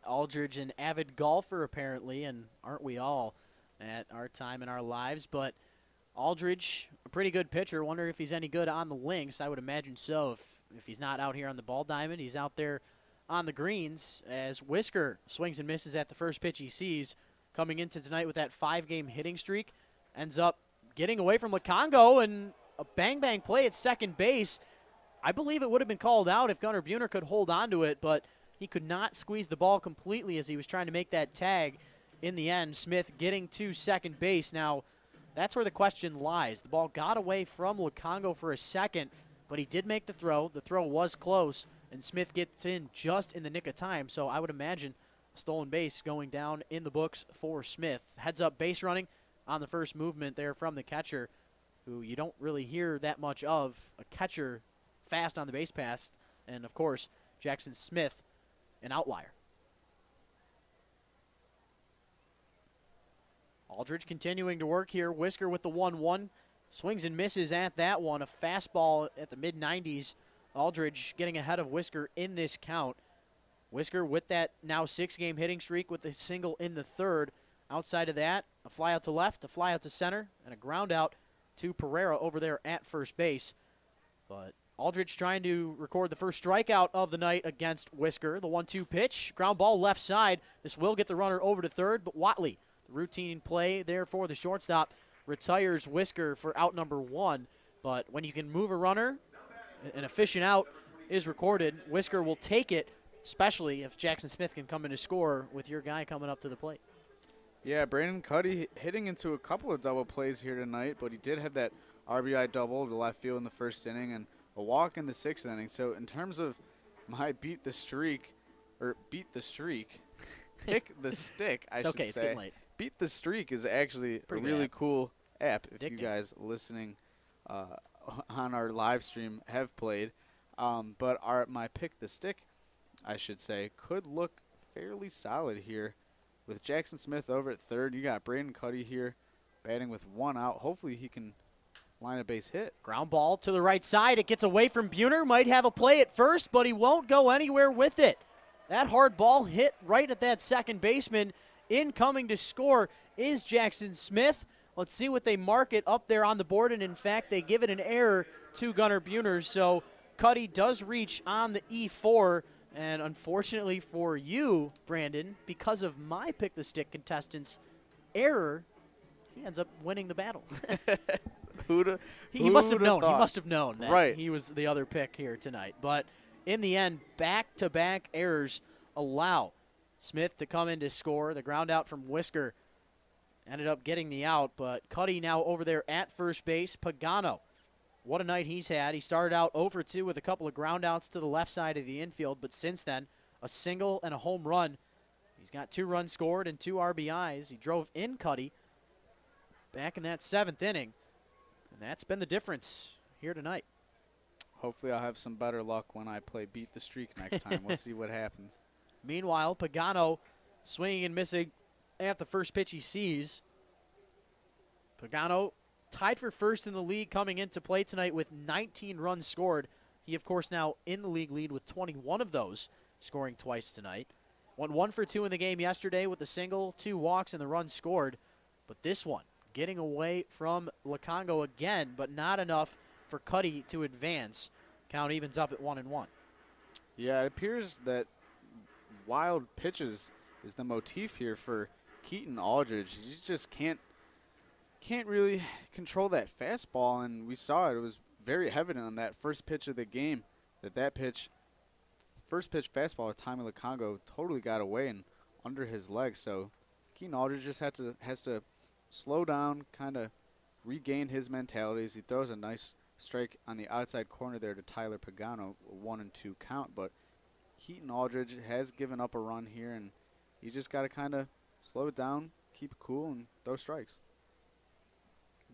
Aldridge, an avid golfer apparently, and aren't we all at our time in our lives? But Aldridge, a pretty good pitcher. Wonder if he's any good on the links. I would imagine so. If he's not out here on the ball diamond, he's out there on the greens, as Whisker swings and misses at the first pitch he sees. Coming into tonight with that 5-game hitting streak, ends up getting away from Lukongo, and a bang-bang play at second base. I believe it would have been called out if Gunnar Buhner could hold on to it, but he could not squeeze the ball completely as he was trying to make that tag. In the end, Smith getting to second base. Now, that's where the question lies. The ball got away from Lukongo for a second, but he did make the throw. The throw was close, and Smith gets in just in the nick of time. So I would imagine a stolen base going down in the books for Smith. Heads up base running on the first movement there from the catcher, who you don't really hear that much of. A catcher fast on the base pass, and of course, Jackson Smith, an outlier. Aldridge continuing to work here. Whisker with the 1-1. Swings and misses at that one. A fastball at the mid-90s. Aldridge getting ahead of Whisker in this count. Whisker with that now 6-game hitting streak with a single in the third. Outside of that, a fly out to left, a fly out to center, and a ground out to Pereira over there at first base. But Aldridge trying to record the first strikeout of the night against Whisker. The 1-2 pitch, ground ball left side. This will get the runner over to third, but Watley, the routine play there for the shortstop, retires Whisker for out number 1. But when you can move a runner, an efficient out is recorded. Whisker will take it, especially if Jackson Smith can come in to score with your guy coming up to the plate. Yeah, Brandon Cuddy hitting into a couple of double plays here tonight, but he did have that RBI double to left field in the first inning and a walk in the 6th inning. So in terms of my beat the streak, pick the stick, I should say. It's getting late. Beat the Streak is actually a really cool app if you guys listening on our live stream have played. But my pick the stick, I should say, could look fairly solid here. With Jackson Smith over at third, you got Brandon Cuddy here batting with 1 out. Hopefully he can line a base hit. Ground ball to the right side. It gets away from Buhner. Might have a play at first, but he won't go anywhere with it. That hard ball hit right at that second baseman. Incoming to score is Jackson Smith. Let's see what they mark it up there on the board, and in fact, they give it an error to Gunnar Buhner. So Cuddy does reach on the E4, and unfortunately for you, Brandon, because of my pick the stick contestant's error, he ends up winning the battle. He must have known. He must have known that he was the other pick here tonight. But in the end, back-to-back errors allow Smith to come in to score. The ground out from Whisker ended up getting the out, but Cuddy now over there at first base. Pagano, what a night he's had. He started out 0 for 2 with a couple of ground outs to the left side of the infield, but since then, a single and a home run. He's got 2 runs scored and 2 RBIs. He drove in Cuddy back in that 7th inning, and that's been the difference here tonight. Hopefully I'll have some better luck when I play Beat the Streak next time. We'll see what happens. Meanwhile, Pagano swinging and missing at the first pitch he sees. Pagano tied for first in the league coming into play tonight with 19 runs scored. He, of course, now in the league lead with 21 of those, scoring twice tonight. Went 1 for 2 in the game yesterday with a single, 2 walks, and the run scored. But this one, getting away from Lukongo again, but not enough for Cuddy to advance. Count evens up at 1-1. Yeah, it appears that wild pitches is the motif here for Keaton Aldridge. He just can't really control that fastball, and we saw it. It was very evident on that first pitch of the game first pitch fastball at Tommy Lukongo totally got away and under his legs. So Keaton Aldridge just has to slow down, kind of regain his mentality as he throws a nice strike on the outside corner there to Tyler Pagano, 1-2 count, but Keaton Aldridge has given up a run here, and you just got to kind of slow it down, keep it cool, and throw strikes.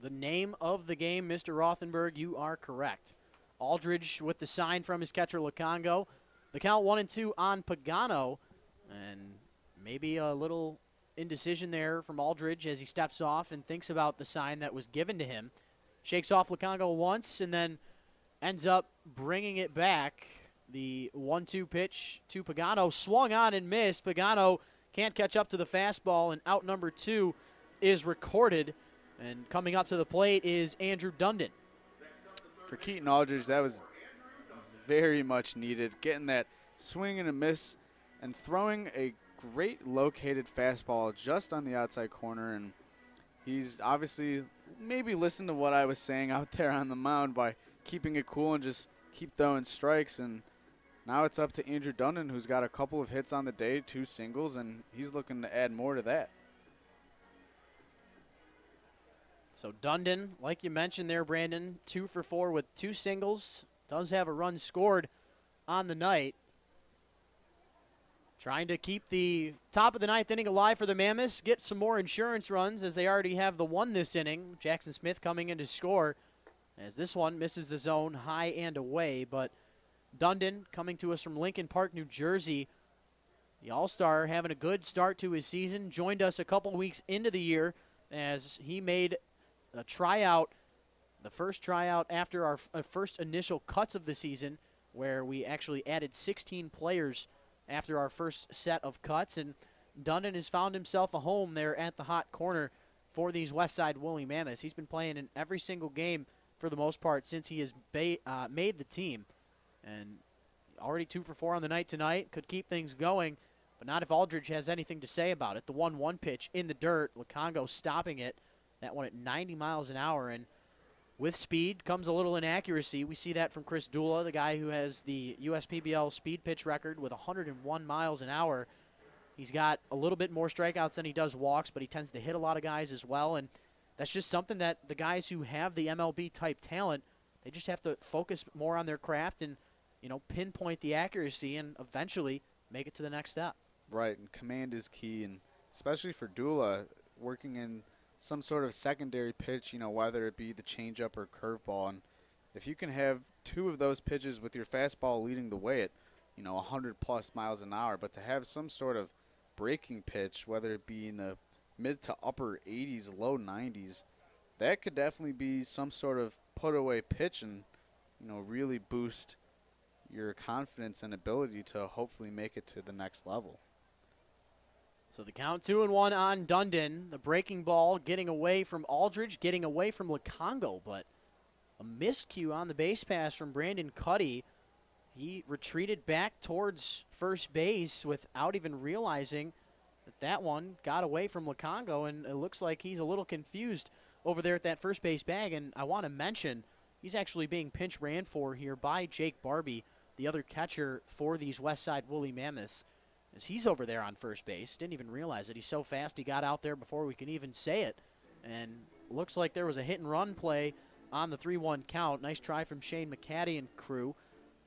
the name of the game, Mr. Rothenberg. You are correct. Aldridge with the sign from his catcher, Lukongo. The count 1-2 on Pagano, and maybe a little indecision there from Aldridge as he steps off and thinks about the sign that was given to him. Shakes off Lukongo once and then ends up bringing it back. The 1-2 pitch to Pagano, swung on and missed. Pagano can't catch up to the fastball, and out number 2 is recorded. And coming up to the plate is Andrew Dundon. For Keaton Aldridge, that was very much needed, getting that swing and a miss and throwing a great located fastball just on the outside corner. And he's obviously maybe listened to what I was saying out there on the mound by keeping it cool and just keep throwing strikes. And now it's up to Andrew Dundon, who's got a couple of hits on the day, 2 singles, and he's looking to add more to that. So Dundon, like you mentioned there, Brandon, 2 for 4 with 2 singles. Does have a run scored on the night. Trying to keep the top of the 9th inning alive for the Mammoths. Get some more insurance runs as they already have the 1 this inning. Jackson Smith coming in to score as this one misses the zone high and away. But Dundon coming to us from Lincoln Park, New Jersey. The All-Star having a good start to his season. Joined us a couple weeks into the year as he made a tryout, the first tryout after our first initial cuts of the season, where we actually added 16 players after our first set of cuts. And Dundon has found himself a home there at the hot corner for these Westside Woolly Mammoths. He's been playing in every single game for the most part since he has made the team. And already 2 for 4 on the night tonight. Could keep things going, but not if Aldridge has anything to say about it. The 1-1 pitch in the dirt, Lukongo stopping it. That one at 90 miles an hour, and with speed comes a little inaccuracy. We see that from Chris Dula, the guy who has the USPBL speed pitch record with 101 miles an hour. He's got a little bit more strikeouts than he does walks, but he tends to hit a lot of guys as well, and that's just something that the guys who have the MLB-type talent, they just have to focus more on their craft and, you know, pinpoint the accuracy and eventually make it to the next step. Right, and command is key, and especially for Dula, working in some sort of secondary pitch, you know, whether it be the changeup or curveball. And if you can have 2 of those pitches with your fastball leading the way at, you know, 100+ miles an hour, but to have some sort of breaking pitch, whether it be in the mid to upper 80s, low 90s, that could definitely be some sort of put away pitch and, you know, really boost your confidence and ability to hopefully make it to the next level. So the count 2-1 on Dundon. The breaking ball getting away from Aldridge, getting away from Lukongo, but a miscue on the base pass from Brandon Cuddy. He retreated back towards first base without even realizing that that one got away from Lukongo, and it looks like he's a little confused over there at that first base bag. And I want to mention he's actually being pinch ran for here by Jake Barbie, the other catcher for these Westside Woolly Mammoths, as he's over there on first base. Didn't even realize it. He's so fast he got out there before we can even say it. And looks like there was a hit-and-run play on the 3-1 count. Nice try from Shane McCaddy and crew.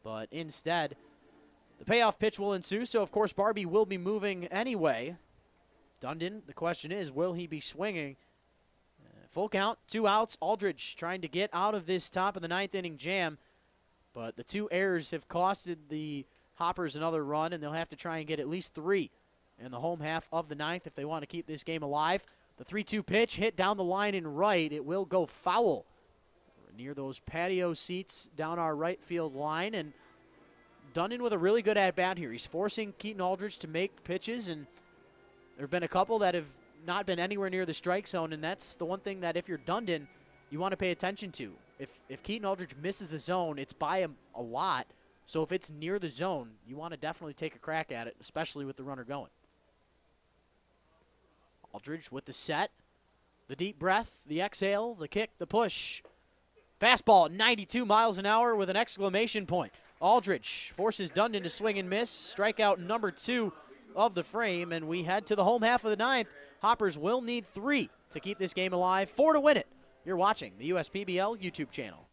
But instead, the payoff pitch will ensue. So, of course, Barbie will be moving anyway. Dundon, the question is, will he be swinging? Full count, 2 outs. Aldridge trying to get out of this top of the 9th inning jam. But the 2 errors have costed the Hoppers another run, and they'll have to try and get at least 3 in the home half of the 9th if they want to keep this game alive. The 3-2 pitch hit down the line and right. It will go foul near those patio seats down our right field line. And Dundon with a really good at-bat here. He's forcing Keaton Aldridge to make pitches, and there have been a couple that have not been anywhere near the strike zone, and that's the one thing that if you're Dundon, you want to pay attention to. If Keaton Aldridge misses the zone, it's by him a lot. So if it's near the zone, you want to definitely take a crack at it, especially with the runner going. Aldridge with the set, the deep breath, the exhale, the kick, the push. Fastball, 92 miles an hour with an exclamation point. Aldridge forces Dundon to swing and miss. Strikeout number 2 of the frame, and we head to the home half of the 9th. Hoppers will need 3 to keep this game alive, 4 to win it. You're watching the USPBL YouTube channel.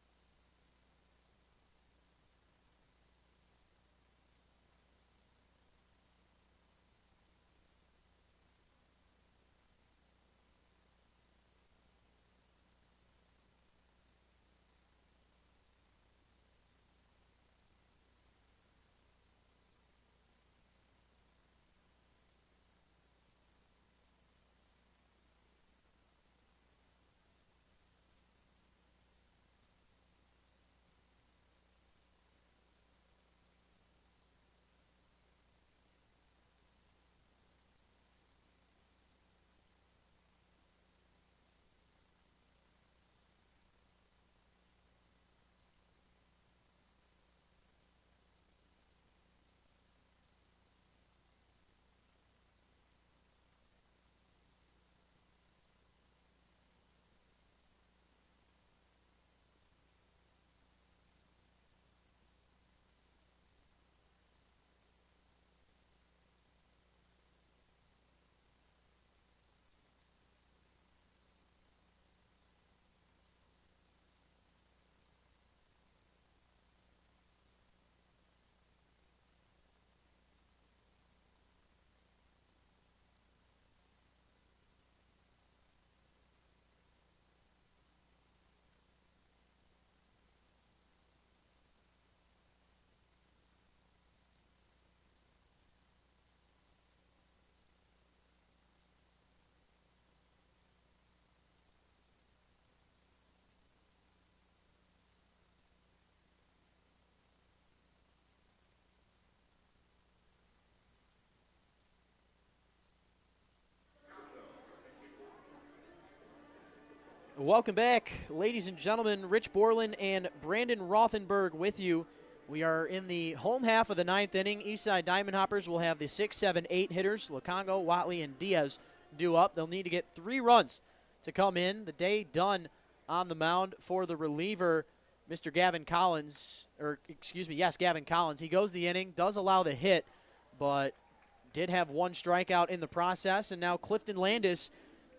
Welcome back, ladies and gentlemen. Rich Borland and Brandon Rothenberg with you. We are in the home half of the ninth inning. Eastside Diamond Hoppers will have the 6, 7, 8 hitters, Lukongo, Watley, and Diaz due up. They'll need to get 3 runs to come in. The day done on the mound for the reliever, Mr. Gavin Collins, Gavin Collins. He goes the inning, does allow the hit, but did have 1 strikeout in the process, and now Clifton Landis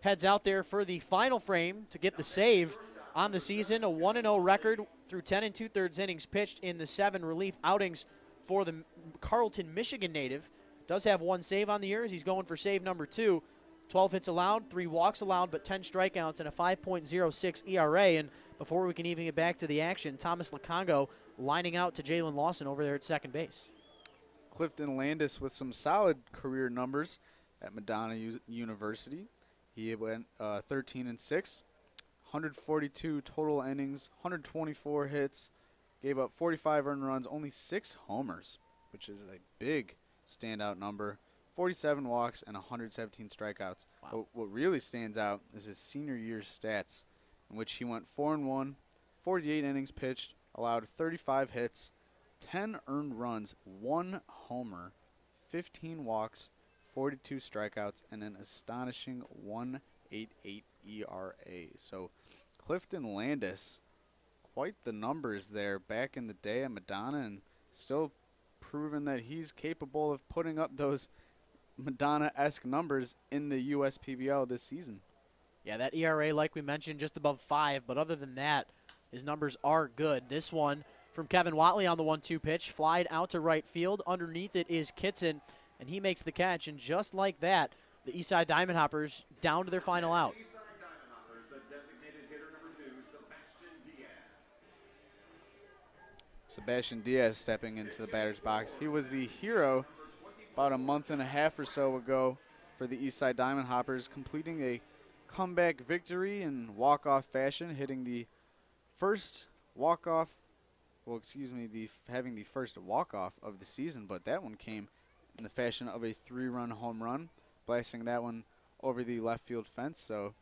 heads out there for the final frame to get the save on the season. A 1-0 record through 10 2/3 innings pitched in the 7 relief outings for the Carleton, Michigan native. Does have 1 save on the year as he's going for save number 2. 12 hits allowed, 3 walks allowed, but 10 strikeouts and a 5.06 ERA. And before we can even get back to the action, Thomas Lukongo lining out to Jalen Lawson over there at second base. Clifton Landis with some solid career numbers at Madonna University. He went 13-6, 142 total innings, 124 hits, gave up 45 earned runs, only 6 homers, which is a big standout number, 47 walks, and 117 strikeouts. Wow. But what really stands out is his senior year stats, in which he went 4-1, 48 innings pitched, allowed 35 hits, 10 earned runs, 1 homer, 15 walks, 42 strikeouts, and an astonishing 1.88 ERA. So Clifton Landis, quite the numbers there back in the day at Madonna, and still proven that he's capable of putting up those Madonna-esque numbers in the USPBL this season. Yeah, that ERA, like we mentioned, just above 5, but other than that, his numbers are good. This one from Kevin Watley on the 1-2 pitch, flied out to right field. Underneath it is Kitson, and he makes the catch, and just like that, the Eastside Diamond Hoppers down to their final out. Eastside Diamond Hoppers, the designated hitter number 2, Sebastian Diaz. Sebastian Diaz stepping into the batter's box. He was the hero about a month and a half or so ago for the Eastside Diamond Hoppers, completing a comeback victory in walk-off fashion, hitting the first walk-off, having the first walk-off of the season, but that one came in the fashion of a 3-run home run, blasting that one over the left field fence. So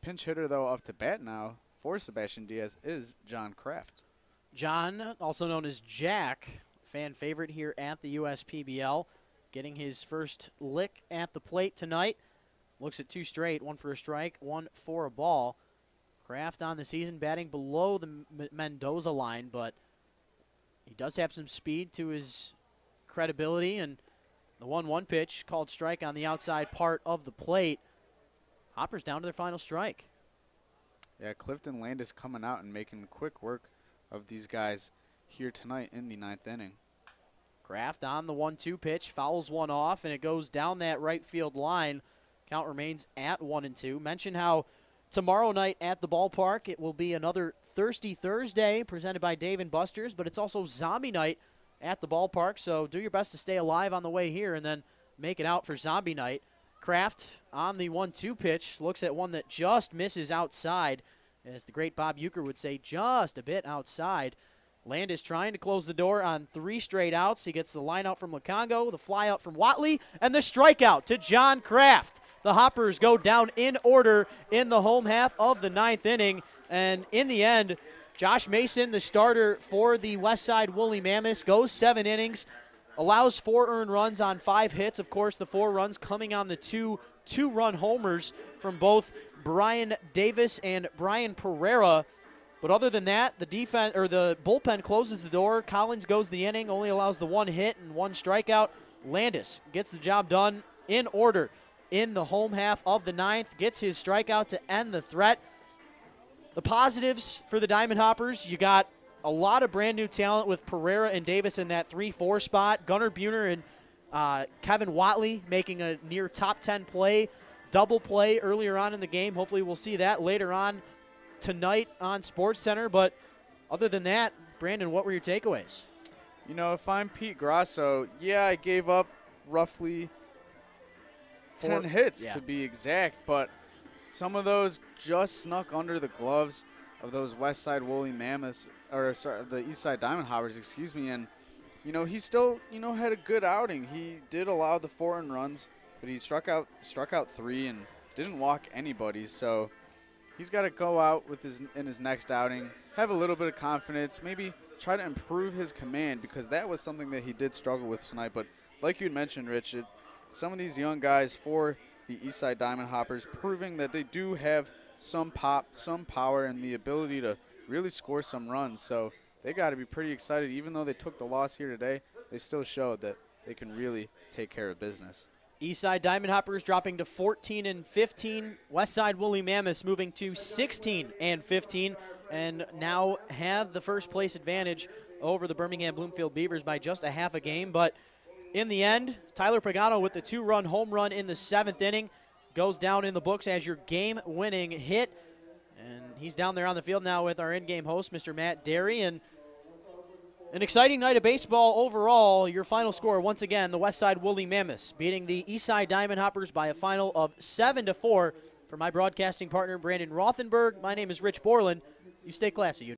pinch hitter, though, up to bat now for Sebastian Diaz is John Kraft. John, also known as Jack, fan favorite here at the USPBL, getting his first lick at the plate tonight. Looks at 2 straight, 1 for a strike, 1 for a ball. Kraft on the season batting below the Mendoza line, but he does have some speed to his credibility, and the 1-1 pitch called strike on the outside part of the plate. Hoppers down to their final strike. Yeah, Clifton Landis coming out and making quick work of these guys here tonight in the 9th inning. Kraft on the 1-2 pitch, fouls one off, and it goes down that right field line. Count remains at 1-2. Mention how tomorrow night at the ballpark it will be another Thirsty Thursday presented by Dave & Buster's, but it's also Zombie Night at the ballpark, so do your best to stay alive on the way here and then make it out for Zombie Night. Kraft on the 1-2 pitch looks at one that just misses outside, as the great Bob Euchre would say, just a bit outside. Landis trying to close the door on 3 straight outs. He gets the line out from Lukongo, the fly out from Watley, and the strikeout to John Kraft. The Hoppers go down in order in the home half of the 9th inning, and in the end, Josh Mason, the starter for the Westside Woolly Mammoths, goes 7 innings, allows 4 earned runs on 5 hits. Of course, the 4 runs coming on the 2 2-run homers from both Brian Davis and Brian Pereira. But other than that, the defense or the bullpen closes the door. Collins goes the inning, only allows the 1 hit and 1 strikeout. Landis gets the job done in order in the home half of the 9th, gets his strikeout to end the threat. The positives for the Diamond Hoppers, you got a lot of brand new talent with Pereira and Davis in that 3-4 spot. Gunnar Buhner and Kevin Watley making a near top 10 play, double play earlier on in the game. Hopefully we'll see that later on tonight on SportsCenter. But other than that, Brandon, what were your takeaways? You know, if I'm Pete Grasso, yeah, I gave up roughly 10 hits to be exact, but some of those just snuck under the gloves of those Westside Woolly Mammoths, or sorry, the Eastside Diamond Hoppers, excuse me. And, you know, he still, you know, had a good outing. He did allow the 4 earned runs, but he struck out 3 and didn't walk anybody. So he's got to go out with in his next outing, have a little bit of confidence, maybe try to improve his command, because that was something that he did struggle with tonight. But like you had mentioned, Rich, some of these young guys for the Eastside Diamond Hoppers proving that they do have some pop, some power, and the ability to really score some runs. So they got to be pretty excited. Even though they took the loss here today, they still showed that they can really take care of business. Eastside Diamond Hoppers dropping to 14-15. Westside Woolly Mammoths moving to 16-15, and now have the first place advantage over the Birmingham Bloomfield Beavers by just a half a game. But in the end, Tyler Pagano with the 2-run home run in the 7th inning goes down in the books as your game-winning hit. And he's down there on the field now with our in-game host, Mr. Matt Derry. And an exciting night of baseball overall. Your final score, once again, the Westside Woolly Mammoths beating the Eastside Diamond Hoppers by a final of 7-4. For my broadcasting partner, Brandon Rothenberg, my name is Rich Borland. You stay classy.